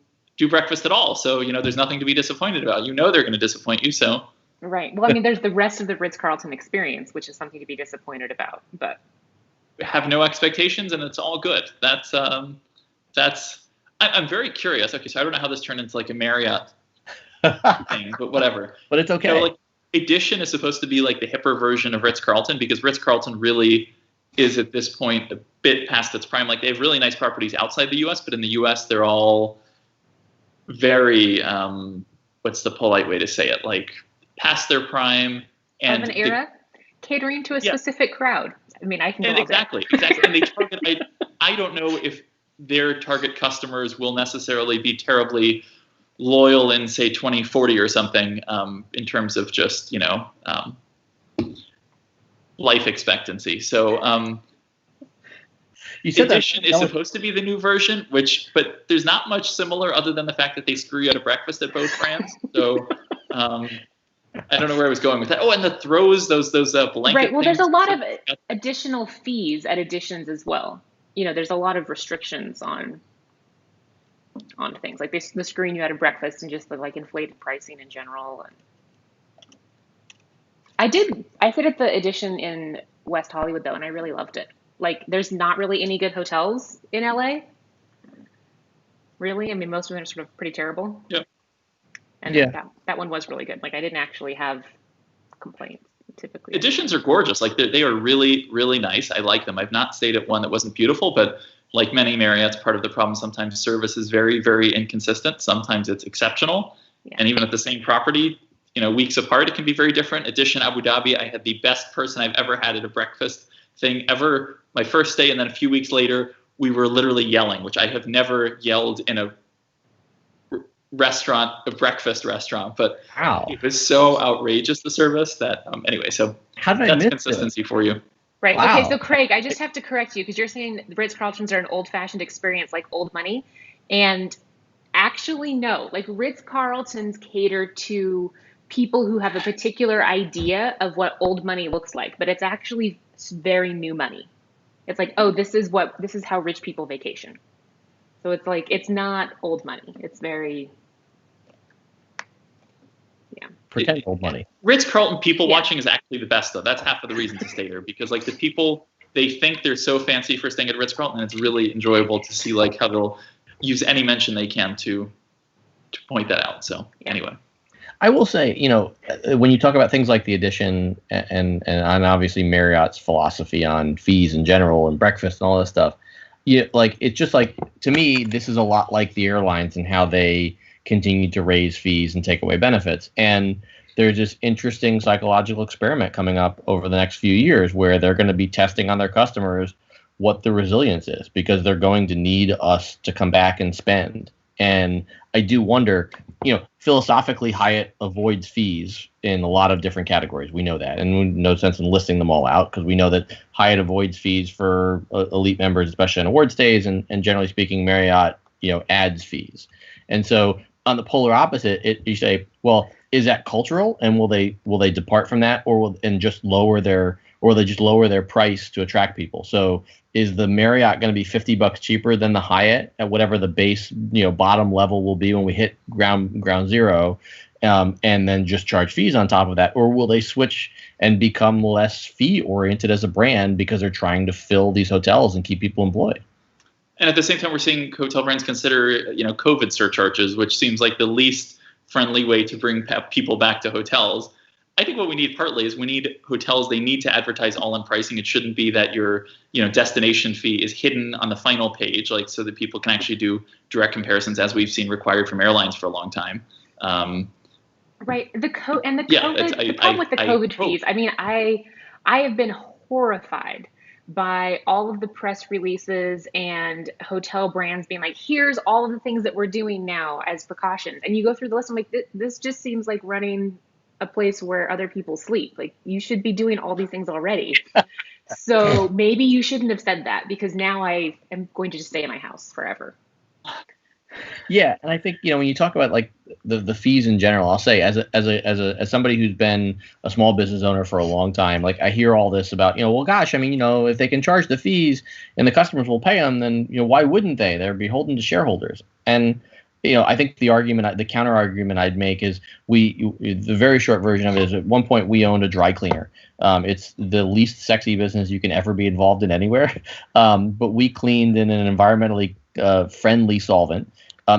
breakfast at all. So, there's nothing to be disappointed about. They're going to disappoint you. So. Right. Well, there's the rest of the Ritz-Carlton experience, which is something to be disappointed about, but have no expectations, and it's all good. I'm very curious. Okay. So I don't know how this turned into a Marriott thing, but whatever. But it's okay. Edition is supposed to be the hipper version of Ritz-Carlton, because Ritz-Carlton really is at this point a bit past its prime. They have really nice properties outside the U.S., but in the U.S. they're all very what's the polite way to say it? Past their prime and of an era, catering to a specific crowd. I can go all exactly. And they target. I don't know if their target customers will necessarily be terribly loyal in, say, 2040 or something, in terms of just life expectancy. So you said Edition is supposed to be the new version, but there's not much similar other than the fact that they screw you out of breakfast at both brands. So I don't know where I was going with that. Oh, and the throws, those blanket. Right. Well, things. There's a lot of additional fees at Editions as well. There's a lot of restrictions on on things. Like the screen you had at breakfast and just the like inflated pricing in general. And I stayed at the Edition in West Hollywood though, and I really loved it. Like there's not really any good hotels in LA. Really? I mean, most of them are sort of pretty terrible. Yeah. And Yeah. that one was really good. Like I didn't actually have complaints typically. Editions are gorgeous. Like they are really, really nice. I like them. I've not stayed at one that wasn't beautiful, but like many Marriotts, part of the problem sometimes service is very, very inconsistent. Sometimes it's exceptional. Yeah. And even at the same property, weeks apart, it can be very different. Edition Abu Dhabi, I had the best person I've ever had at a breakfast thing ever. My first day, and then a few weeks later, we were literally yelling, which I have never yelled in a breakfast restaurant, but Wow. It was so outrageous, the service, that anyway, so How did I that's miss consistency for you. Right. Wow. Okay. So Craig, I just have to correct you because you're saying the Ritz-Carltons are an old-fashioned experience like old money. And actually, no, like Ritz-Carltons cater to people who have a particular idea of what old money looks like, but it's actually very new money. It's like, oh, this is how rich people vacation. So it's like, it's not old money. It's very, yeah. Pretend old money. Ritz-Carlton people watching is actually the best, though. That's half of the reason to stay there, because like the people, they think they're so fancy for staying at Ritz-Carlton, and it's really enjoyable to see like how they'll use any mention they can to point that out. So anyway. I will say, when you talk about things like the Edition and obviously Marriott's philosophy on fees in general and breakfast and all this stuff, it's just like, to me, this is a lot like the airlines and how they continue to raise fees and take away benefits. And there's this interesting psychological experiment coming up over the next few years where they're going to be testing on their customers what the resilience is, because they're going to need us to come back and spend. And I do wonder, philosophically, Hyatt avoids fees in a lot of different categories. We know that, and no sense in listing them all out because we know that Hyatt avoids fees for elite members, especially on award stays, and generally speaking, Marriott, adds fees. And so on the polar opposite, you say, well, is that cultural, and will they depart from that, or just lower their price to attract people? So is the Marriott going to be $50 cheaper than the Hyatt at whatever the base, bottom level will be when we hit ground zero, and then just charge fees on top of that? Or will they switch and become less fee oriented as a brand because they're trying to fill these hotels and keep people employed? And at the same time, we're seeing hotel brands consider, COVID surcharges, which seems like the least friendly way to bring people back to hotels. I think what we need partly is we need hotels, they need to advertise all-in pricing. It shouldn't be that your destination fee is hidden on the final page, like so that people can actually do direct comparisons, as we've seen required from airlines for a long time. Right. The problem with the COVID fees, I mean, I have been horrified by all of the press releases and hotel brands being like, here's all of the things that we're doing now as precautions. And you go through the list, I'm like, this just seems like running a place where other people sleep. Like, you should be doing all these things already. So maybe you shouldn't have said that, because now I am going to just stay in my house forever. Yeah, and I think when you talk about like the fees in general, I'll say as somebody who's been a small business owner for a long time, like I hear all this about well, gosh, I mean, if they can charge the fees and the customers will pay them, then why wouldn't they? They're beholden to shareholders. And I think the counter argument I'd make is the very short version of it is, at one point we owned a dry cleaner. It's the least sexy business you can ever be involved in anywhere, but we cleaned in an environmentally friendly solvent.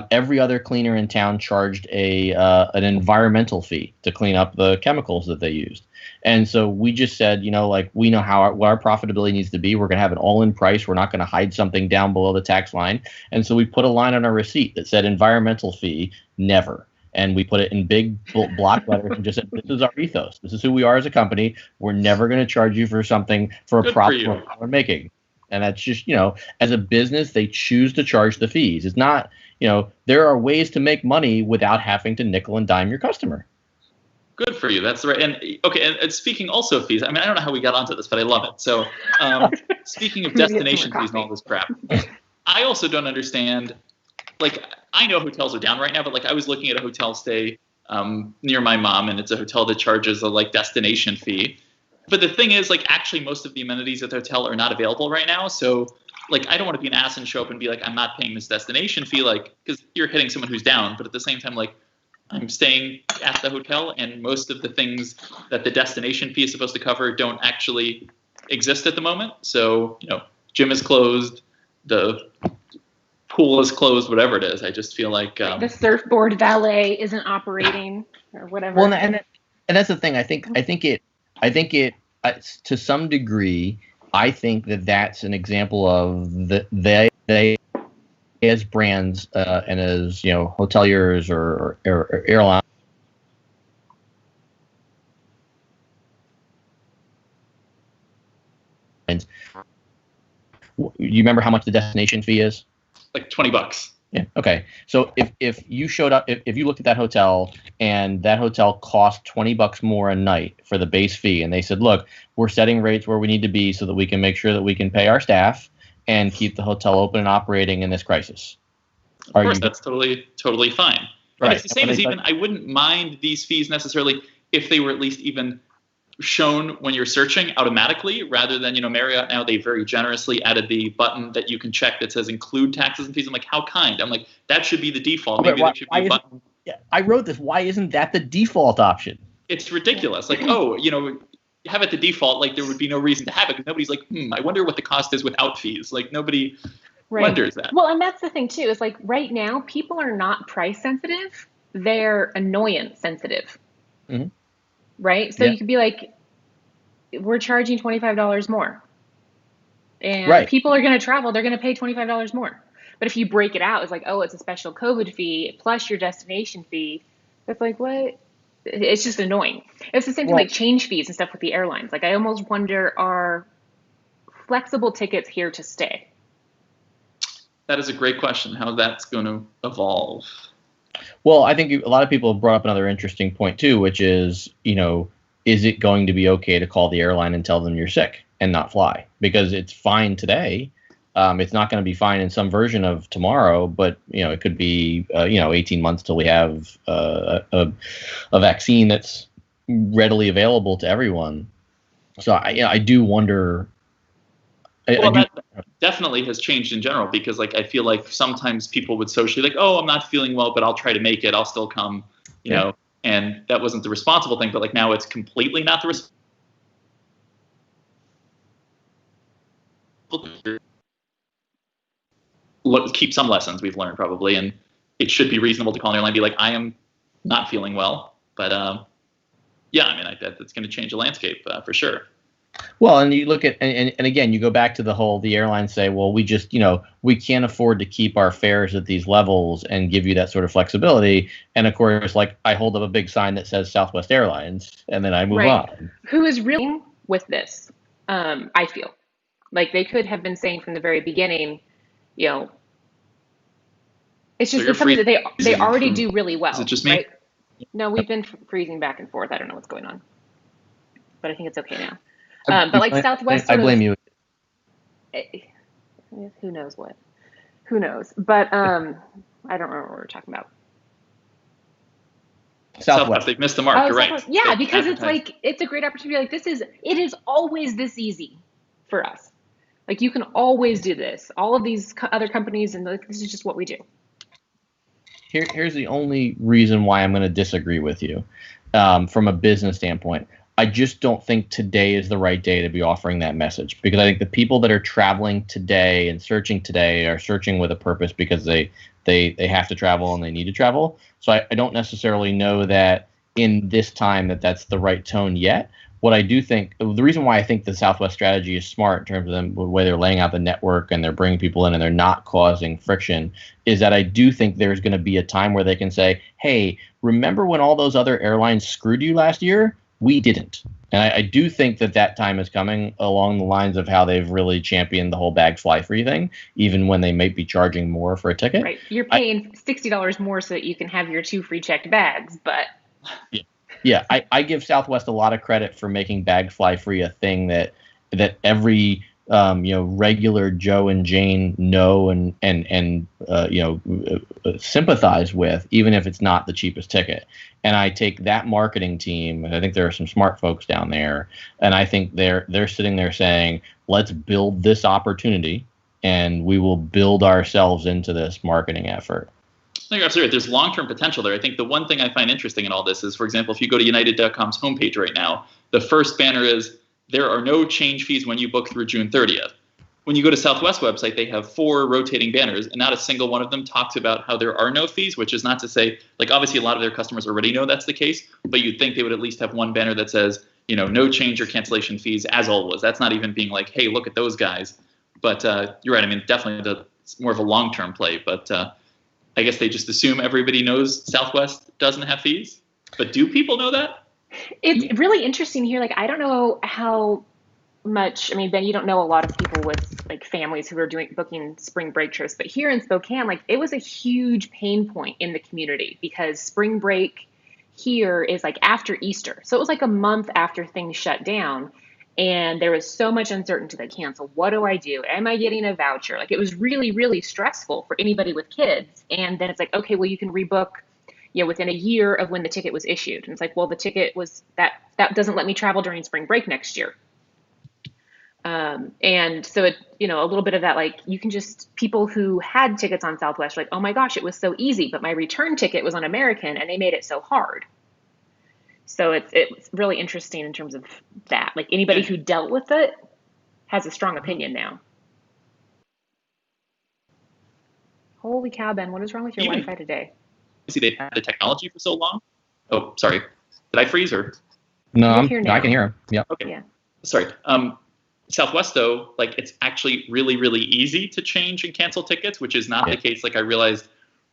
Every other cleaner in town charged an environmental fee to clean up the chemicals that they used. And so we just said, we know what our profitability needs to be. We're going to have an all-in price. We're not going to hide something down below the tax line. And so we put a line on our receipt that said environmental fee, never. And we put it in big block letters and just said, this is our ethos. This is who we are as a company. We're never going to charge you for something for a profit we're making. And that's just, as a business, they choose to charge the fees. It's not, there are ways to make money without having to nickel and dime your customer. Good for you. That's right. And okay. And speaking also of fees, I mean, I don't know how we got onto this, but I love it. So speaking of destination fees and all this crap, I also don't understand. Like, I know hotels are down right now, but like I was looking at a hotel stay near my mom, and it's a hotel that charges a destination fee. But the thing is, actually most of the amenities at the hotel are not available right now. So like, I don't want to be an ass and show up and be like, I'm not paying this destination fee, like, because you're hitting someone who's down. But at the same time, like, I'm staying at the hotel, and most of the things that the destination fee is supposed to cover don't actually exist at the moment. So, gym is closed, the pool is closed, whatever it is. I just feel like the surfboard valet isn't operating or whatever. Well, and that's the thing. I think it to some degree. I think that's an example of they as brands and as hoteliers or airlines. You remember how much the destination fee is? Like $20. Yeah. Okay. So if you showed up, if you looked at that hotel and that hotel cost $20 more a night for the base fee, and they said, look, we're setting rates where we need to be so that we can make sure that we can pay our staff and keep the hotel open and operating in this crisis. Of course, that's totally fine. But Right. it's the same as I wouldn't mind these fees necessarily if they were at least even shown when you're searching automatically, rather than, Marriott now, they very generously added the button that you can check that says include taxes and fees. I'm like, how kind? I'm like, that should be the default. Maybe there should be a button. Yeah, I wrote this. Why isn't that the default option? It's ridiculous. Like, have it the default, like there would be no reason to have it. Nobody's like, I wonder what the cost is without fees. Like, nobody wonders that. Well, and that's the thing too, is like right now, people are not price sensitive. They're annoyance sensitive. Mm-hmm. Right? So you could be like, we're charging $25 more. And people are going to travel. They're going to pay $25 more. But if you break it out, it's like, oh, it's a special COVID fee plus your destination fee. It's like, what? It's just annoying. It's the same thing like change fees and stuff with the airlines. Like, I almost wonder, are flexible tickets here to stay? That is a great question, how that's going to evolve. Well, I think a lot of people have brought up another interesting point, too, which is, is it going to be okay to call the airline and tell them you're sick and not fly? Because it's fine today. It's not going to be fine in some version of tomorrow, but, it could be, 18 months till we have a vaccine that's readily available to everyone. So I do wonder. That definitely has changed in general, because I feel like sometimes people would socially like, oh, I'm not feeling well, but I'll try to make it. I'll still come, you know, and that wasn't the responsible thing. But now it's completely not the responsible. Keep some lessons we've learned probably, and it should be reasonable to call an airline and be like, I am not feeling well. But that's going to change the landscape for sure. Well, and you look at, and again, you go back to the airlines say, well, we just, we can't afford to keep our fares at these levels and give you that sort of flexibility. And of course, I hold up a big sign that says Southwest Airlines, and then I move on. Who is really with this? I feel like they could have been saying from the very beginning, it's just something that they already do really well. Is it just me? Right? No, we've been freezing back and forth. I don't know what's going on, but I think it's okay now. But Southwest, I blame you. Who knows what? Who knows? But I don't remember what we were talking about. Southwest. They've missed the mark. You're right. Yeah, because it's a great opportunity. It is always this easy for us. You can always do this. All of these other companies, and this is just what we do. Here's the only reason why I'm going to disagree with you from a business standpoint. I just don't think today is the right day to be offering that message, because I think the people that are traveling today and searching today are searching with a purpose because they have to travel and they need to travel. So I don't necessarily know that in this time that's the right tone yet. What I do think, the reason why I think the Southwest strategy is smart in terms of the way they're laying out the network and they're bringing people in and they're not causing friction, is that I do think there's going to be a time where they can say, hey, remember when all those other airlines screwed you last year? We didn't. And I do think that time is coming along the lines of how they've really championed the whole bag fly free thing, even when they might be charging more for a ticket. Right. You're paying $60 more so that you can have your 2 free checked bags, but. Yeah. I give Southwest a lot of credit for making bag fly free a thing that every regular Joe and Jane know and sympathize with, even if it's not the cheapest ticket. And I take that marketing team, and I think there are some smart folks down there, and I think they're sitting there saying, let's build this opportunity and we will build ourselves into this marketing effort. I think you're absolutely right. There's long-term potential there. I think the one thing I find interesting in all this is, for example, if you go to United.com's homepage right now, the first banner is, there are no change fees when you book through June 30th. When you go to Southwest website, they have 4 rotating banners, and not a single one of them talks about how there are no fees, which is not to say, like, obviously a lot of their customers already know that's the case, but you'd think they would at least have one banner that says, no change or cancellation fees as always. That's not even being like, hey, look at those guys. But you're right. I mean, definitely it's more of a long-term play, but I guess they just assume everybody knows Southwest doesn't have fees. But do people know that? It's really interesting here. Like, I don't know how much, I mean, Ben, you don't know a lot of people with like families who are booking spring break trips, but here in Spokane, like, it was a huge pain point in the community because spring break here is like after Easter. So it was like a month after things shut down, and there was so much uncertainty, like, cancel. What do I do? Am I getting a voucher? Like, it was really, really stressful for anybody with kids. And then it's like, okay, well, you can rebook, within a year of when the ticket was issued. And it's like, well, the ticket was that doesn't let me travel during spring break next year. And so it, a little bit of that, like, you can just, people who had tickets on Southwest, like, oh my gosh, it was so easy, but my return ticket was on American and they made it so hard. So it's really interesting in terms of that. Like, anybody who dealt with it has a strong opinion now. Holy cow, Ben, what is wrong with your Wi-Fi today? See, they've had the technology for so long. Oh, sorry. Did I freeze or? No, I can hear him. Yeah. Okay. Yeah. Sorry. Southwest, though, like, it's actually really, really easy to change and cancel tickets, which is not the case. Like, I realized,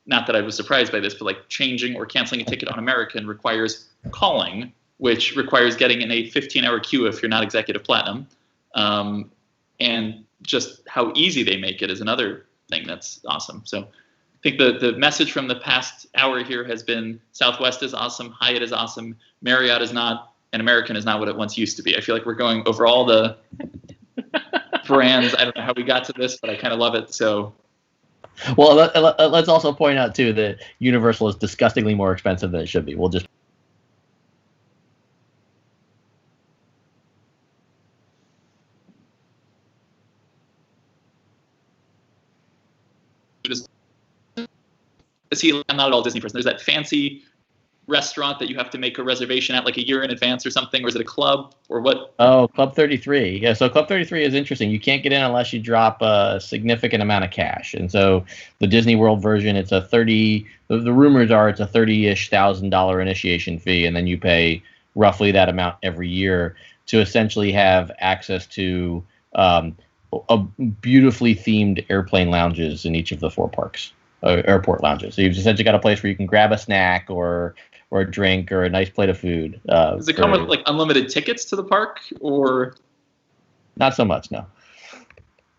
not that I was surprised by this, but like changing or canceling a ticket on American requires calling, which requires getting in a 15-hour queue if you're not executive platinum. And just how easy they make it is another thing that's awesome. So I think the message from the past hour here has been Southwest is awesome, Hyatt is awesome, Marriott is not, and American is not what it once used to be. I feel like we're going over all the brands. I don't know how we got to this, but I kind of love it. So, well, let's also point out too that Universal is disgustingly more expensive than it should be. We'll just see, I'm not at all Disney person. There's that fancy restaurant that you have to make a reservation at like a year in advance or something, or is it a club or what? Oh, Club 33. Yeah, so Club 33 is interesting. You can't get in unless you drop a significant amount of cash. And so the Disney World version, it's a the rumors are it's a $30-ish thousand initiation fee, and then you pay roughly that amount every year to essentially have access to a beautifully themed airplane lounges in each of the 4 parks. Airport lounges. So you've essentially got a place where you can grab a snack or a drink or a nice plate of food. Does it come with like unlimited tickets to the park, or? Not so much, no.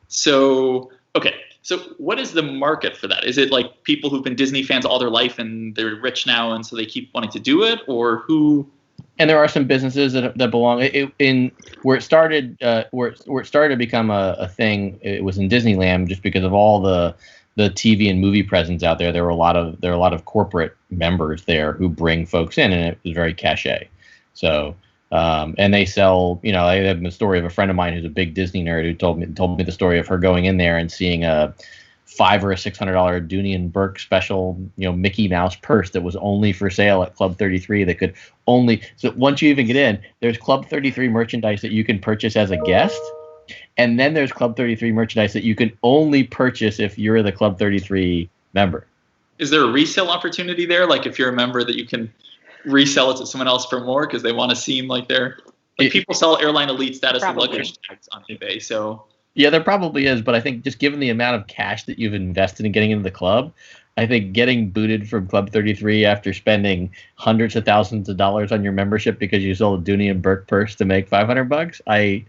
So, okay. So what is the market for that? Is it like people who've been Disney fans all their life and they're rich now and so they keep wanting to do it, or who? And there are some businesses that belong in where it started to become a thing. It was in Disneyland just because of all the TV and movie presence out there. There were a lot of corporate members there who bring folks in, and it was very cachet. So, and they sell, I have the story of a friend of mine who's a big Disney nerd who told me the story of her going in there and seeing a $500 or $600 Dooney and Burke special, Mickey Mouse purse that was only for sale at Club 33. That could only, so once you even get in, there's Club 33 merchandise that you can purchase as a guest. And then there's Club 33 merchandise that you can only purchase if you're the Club 33 member. Is there a resale opportunity there? Like if you're a member that you can resell it to someone else for more because they want to seem like they're like people sell airline elite status and luggage tags on eBay. So yeah, there probably is. But I think just given the amount of cash that you've invested in getting into the club, I think getting booted from Club 33 after spending hundreds of thousands of dollars on your membership because you sold a Dooney and Burke purse to make $500,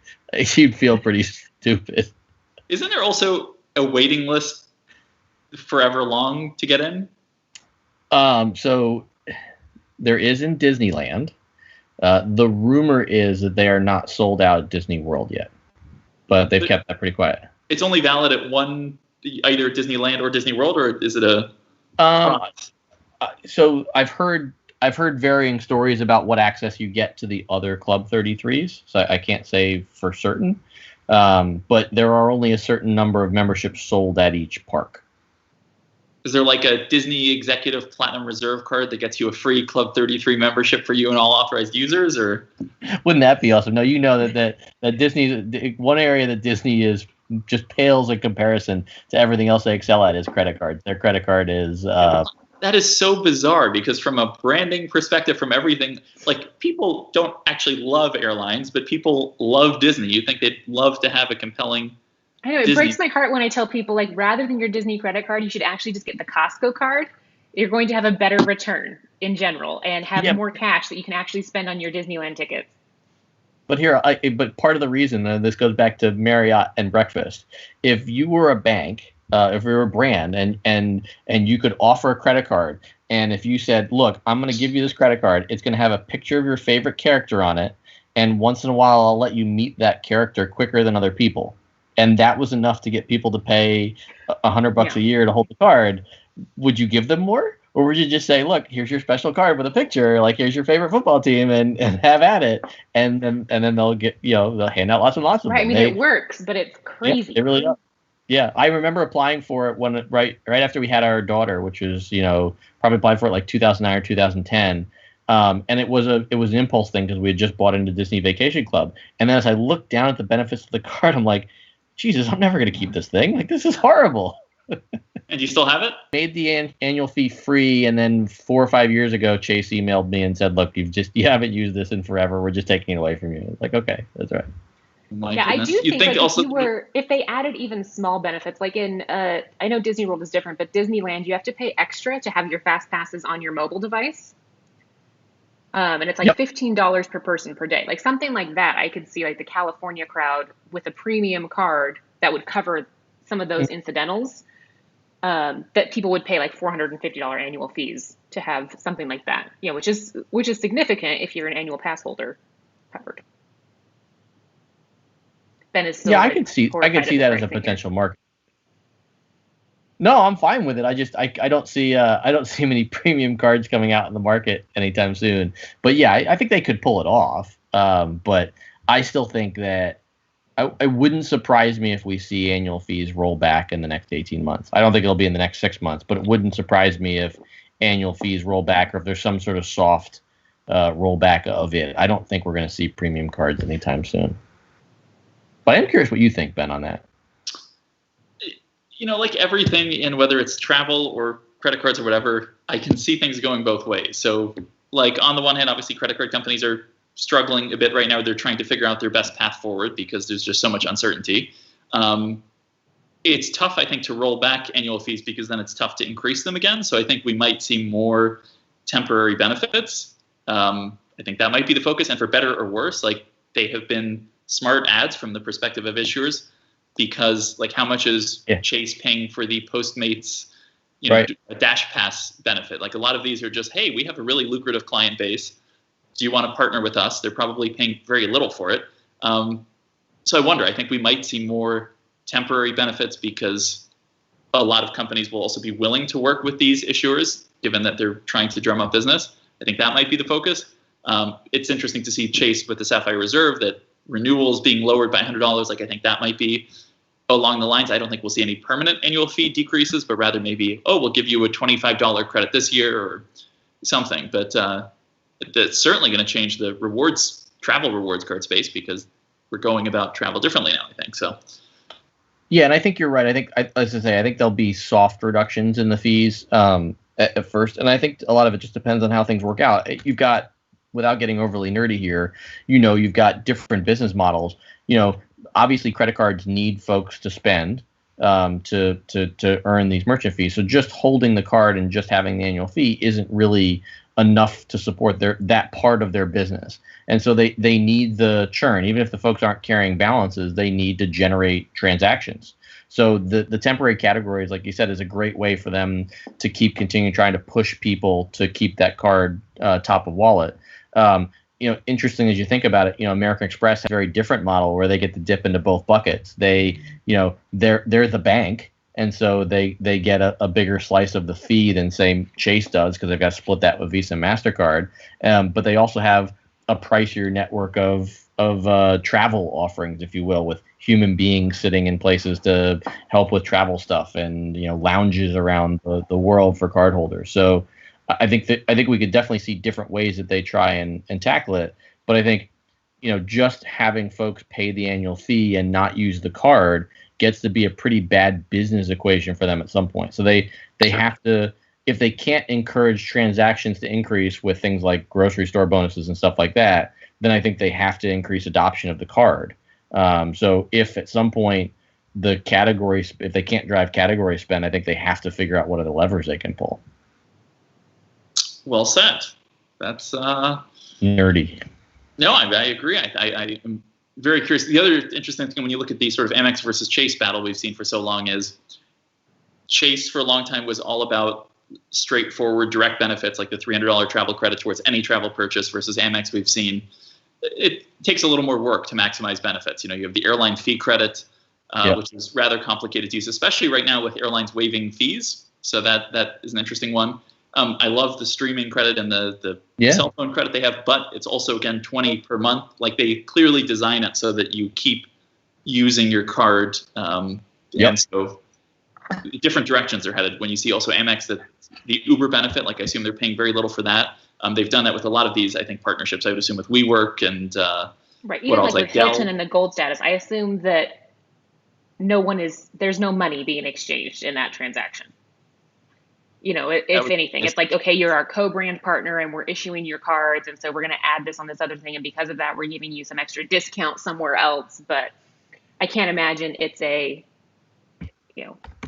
you'd feel pretty stupid. Isn't there also a waiting list forever long to get in? So there is in Disneyland. The rumor is that they are not sold out at Disney World yet, but they've kept that pretty quiet. It's only valid at either Disneyland or Disney World, or is it a? So I've heard varying stories about what access you get to the other Club 33s. So I can't say for certain, But there are only a certain number of memberships sold at each park. Is there like a Disney Executive Platinum Reserve card that gets you a free Club 33 membership for you and all authorized users? Or wouldn't that be awesome? No, you know that Disney, one area that Disney is just pales in comparison to everything else they excel at is credit cards. Their credit card is that is so bizarre, because from a branding perspective, from everything, like, people don't actually love airlines, but people love Disney. You think they'd love to have a compelling I know, it breaks my heart when I tell people, like, rather than your Disney credit card, you should actually just get the Costco card. You're going to have a better return in general and have more cash that you can actually spend on your Disneyland tickets. But but part of the reason, and this goes back to Marriott and breakfast, if you were a bank, if you were a brand, and you could offer a credit card, and if you said, look, I'm going to give you this credit card, it's going to have a picture of your favorite character on it, and once in a while I'll let you meet that character quicker than other people. And that was enough to get people to pay $100 a year to hold the card. Would you give them more? Or would you just say, look, here's your special card with a picture, like here's your favorite football team, and have at it. And then they'll get, they'll hand out lots and lots of them. Right. I mean, it works, but it's crazy. Yeah, it really does. Yeah. I remember applying for it when right after we had our daughter, which was, probably applied for it like 2009 or 2010. And it was an impulse thing because we had just bought into Disney Vacation Club. And then as I looked down at the benefits of the card, I'm like, Jesus, I'm never going to keep this thing. Like, this is horrible. And you still have it? Made the annual fee free, and then 4 or 5 years ago, Chase emailed me and said, "Look, you haven't used this in forever. We're just taking it away from you." It's like, okay, that's right. I do think like, if they added even small benefits, like in I know Disney World is different, but Disneyland, you have to pay extra to have your fast passes on your mobile device. And it's like $15 per person per day. Like something like that, I could see like the California crowd with a premium card that would cover some of those incidentals, that people would pay like $450 annual fees to have something like that. Which is significant if you're an annual pass holder covered. Then it's still I can see that as a potential market. No, I'm fine with it. I don't see many premium cards coming out in the market anytime soon. But yeah, I think they could pull it off. But I still think that it wouldn't surprise me if we see annual fees roll back in the next 18 months. I don't think it'll be in the next 6 months, but it wouldn't surprise me if annual fees roll back or if there's some sort of soft rollback of it. I don't think we're going to see premium cards anytime soon. But I'm curious what you think, Ben, on that. Like everything in whether it's travel or credit cards or whatever, I can see things going both ways. So, like, on the one hand, obviously credit card companies are struggling a bit right now. They're trying to figure out their best path forward because there's just so much uncertainty. It's tough, I think, to roll back annual fees because then it's tough to increase them again. So I think we might see more temporary benefits. I think that might be the focus. And for better or worse, like, they have been smart ads from the perspective of issuers. Because, like, how much is Chase paying for the Postmates, a Dash Pass benefit? Like, a lot of these are just, hey, we have a really lucrative client base. Do you want to partner with us? They're probably paying very little for it. So I wonder, I think we might see more temporary benefits because a lot of companies will also be willing to work with these issuers, given that they're trying to drum up business. I think that might be the focus. It's interesting to see Chase with the Sapphire Reserve that renewals being lowered by $100. Like, I think that might be along the lines. I don't think we'll see any permanent annual fee decreases, but rather maybe, we'll give you a $25 credit this year or something. But that's certainly going to change the travel rewards card space because we're going about travel differently now, I think. So. Yeah, and I think you're right. I think there'll be soft reductions in the fees at first. And I think a lot of it just depends on how things work out. You've got, without getting overly nerdy here, you've got different business models. Obviously credit cards need folks to spend to earn these merchant fees. So just holding the card and just having the annual fee isn't really enough to support that part of their business. And so they need the churn. Even if the folks aren't carrying balances, they need to generate transactions. So the temporary categories, like you said, is a great way for them to keep continuing trying to push people to keep that card top of wallet. Interesting as you think about it, American Express has a very different model where they get to dip into both buckets. They're the bank, and so they get a bigger slice of the fee than, say, Chase does because they've got to split that with Visa and MasterCard. But they also have a pricier network of travel offerings, if you will, with human beings sitting in places to help with travel stuff, and lounges around the world for cardholders. So I think we could definitely see different ways that they try and tackle it. But I think just having folks pay the annual fee and not use the card gets to be a pretty bad business equation for them at some point. So they have to, if they can't encourage transactions to increase with things like grocery store bonuses and stuff like that, then I think they have to increase adoption of the card. So if at some point if they can't drive category spend, I think they have to figure out what other levers they can pull. Well said. That's nerdy. No, I agree. I am very curious. The other interesting thing when you look at the sort of Amex versus Chase battle we've seen for so long is Chase for a long time was all about straightforward direct benefits like the $300 travel credit towards any travel purchase, versus Amex we've seen it takes a little more work to maximize benefits. You have the airline fee credit, which is rather complicated to use, especially right now with airlines waiving fees. So that is an interesting one. I love the streaming credit and the cell phone credit they have, but it's also, again, $20 per month. Like, they clearly design it so that you keep using your card. And so different directions are headed. When you see also Amex, the Uber benefit, like, I assume they're paying very little for that. They've done that with a lot of these, I think, partnerships. I would assume with WeWork and right. Even like with Hilton and the gold status, I assume that there's no money being exchanged in that transaction. If anything, it's like, okay, you're our co-brand partner and we're issuing your cards. And so we're going to add this on this other thing. And because of that, we're giving you some extra discount somewhere else. But I can't imagine it's a,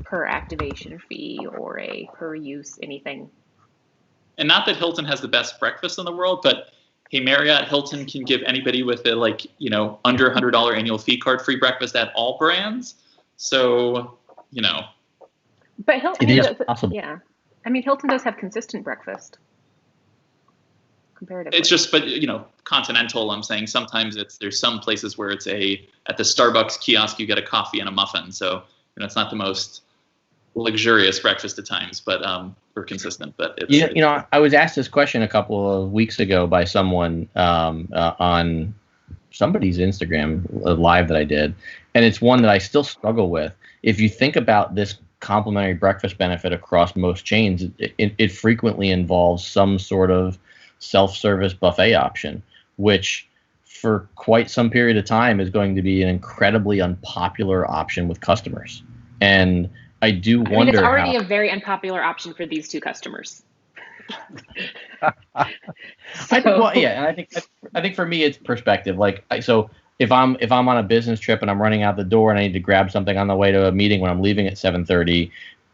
per activation fee or a per use anything. And not that Hilton has the best breakfast in the world, but hey, Marriott, Hilton can give anybody with a under $100 annual fee card free breakfast at all brands. So, But Hilton, it is possible. Yeah. I mean, Hilton does have consistent breakfast. Comparatively. It's just, but continental. I'm saying sometimes there's some places where it's at the Starbucks kiosk you get a coffee and a muffin. So it's not the most luxurious breakfast at times, but we're consistent. But I was asked this question a couple of weeks ago by someone on somebody's Instagram live that I did, and it's one that I still struggle with. If you think about this complimentary breakfast benefit across most chains, it frequently involves some sort of self-service buffet option, which for quite some period of time is going to be an incredibly unpopular option with customers. And I do wonder. It's already a very unpopular option for these two customers. And I think for me it's perspective. So if I'm on a business trip and I'm running out the door and I need to grab something on the way to a meeting when I'm leaving at 7:30,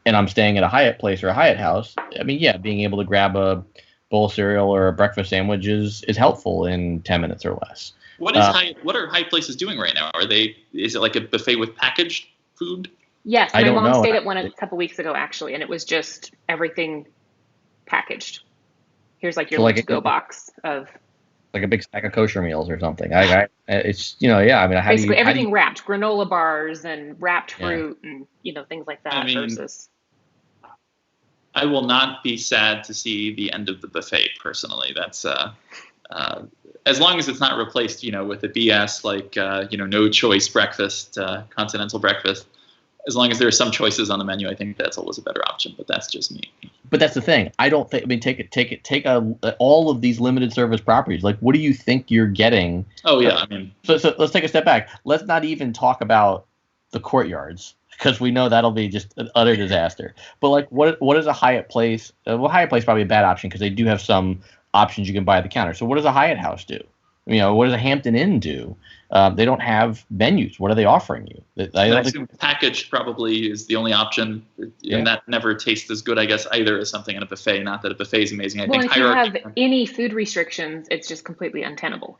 and I'm staying at a Hyatt place or a Hyatt house, I mean, being able to grab a bowl of cereal or a breakfast sandwich is helpful in 10 minutes or less. What are Hyatt places doing right now? Is it like a buffet with packaged food? Yes, my mom stayed at one a couple weeks ago actually, and it was just everything packaged. Here's like your to-go box of like a big stack of kosher meals or something. It's basically everything wrapped, granola bars and wrapped fruit and things like that. Versus, I will not be sad to see the end of the buffet personally. That's as long as it's not replaced, with the BS like no choice breakfast, continental breakfast. As long as there are some choices on the menu, I think that's always a better option. But that's just me. But that's the thing. I don't think. I mean, take all of these limited service properties. Like, what do you think you're getting? Oh yeah, I mean. So let's take a step back. Let's not even talk about the courtyards, because we know that'll be just an utter disaster. But like, what is a Hyatt place? Hyatt place is probably a bad option because they do have some options you can buy at the counter. So what does a Hyatt house do? What does a Hampton Inn do? They don't have menus. What are they offering you? I assume packaged probably is the only option, and that never tastes as good, I guess, either as something in a buffet. Not that a buffet is amazing. I think if you have any food restrictions, it's just completely untenable.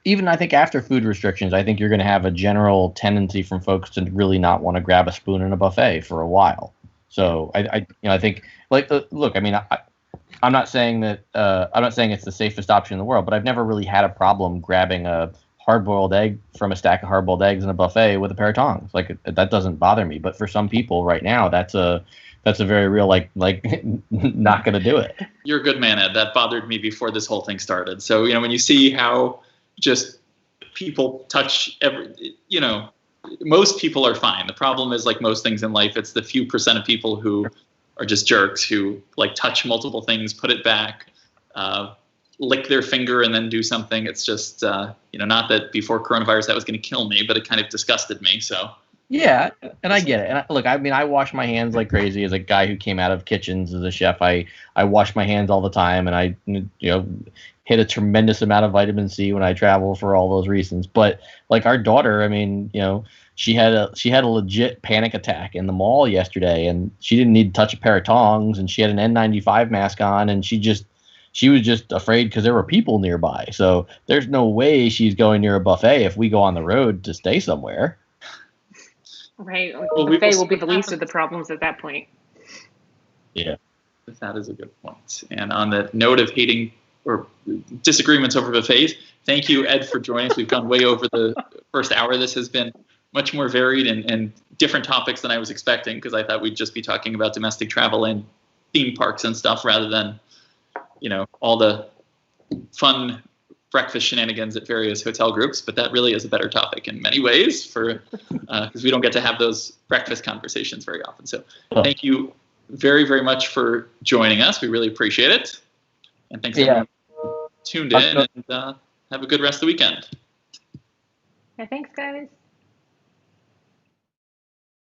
Even I think after food restrictions, I think you're going to have a general tendency from folks to really not want to grab a spoon in a buffet for a while. So I think look, I mean, I'm not saying that I'm not saying it's the safest option in the world, but I've never really had a problem grabbing a hard-boiled egg from a stack of hard-boiled eggs in a buffet with a pair of tongs. Like, that doesn't bother me. But for some people right now, that's a very real, like not going to do it. You're a good man, Ed. That bothered me before this whole thing started. So, when you see how just people touch most people are fine. The problem is, like most things in life, it's the few percent of people who are just jerks who like touch multiple things, put it back, lick their finger and then do something. It's just, not that before coronavirus that was going to kill me, but it kind of disgusted me. So. Yeah, and I get it. And look, I wash my hands like crazy as a guy who came out of kitchens as a chef. I wash my hands all the time, and I hit a tremendous amount of vitamin C when I travel for all those reasons. But like our daughter, she had a legit panic attack in the mall yesterday, and she didn't need to touch a pair of tongs, and she had an N95 mask on, and she was just afraid because there were people nearby. So there's no way she's going near a buffet if we go on the road to stay somewhere. Right. The buffet will be the least of the problems at that point. Yeah. That is a good point. And on the note of hating or disagreements over buffets, thank you, Ed, for joining us. We've gone way over the first hour. This has been much more varied and different topics than I was expecting, because I thought we'd just be talking about domestic travel and theme parks and stuff rather than, all the fun breakfast shenanigans at various hotel groups. But that really is a better topic in many ways because we don't get to have those breakfast conversations very often. So thank you very, very much for joining us. We really appreciate it. And thanks everyone who tuned in, and have a good rest of the weekend. Yeah, thanks, guys.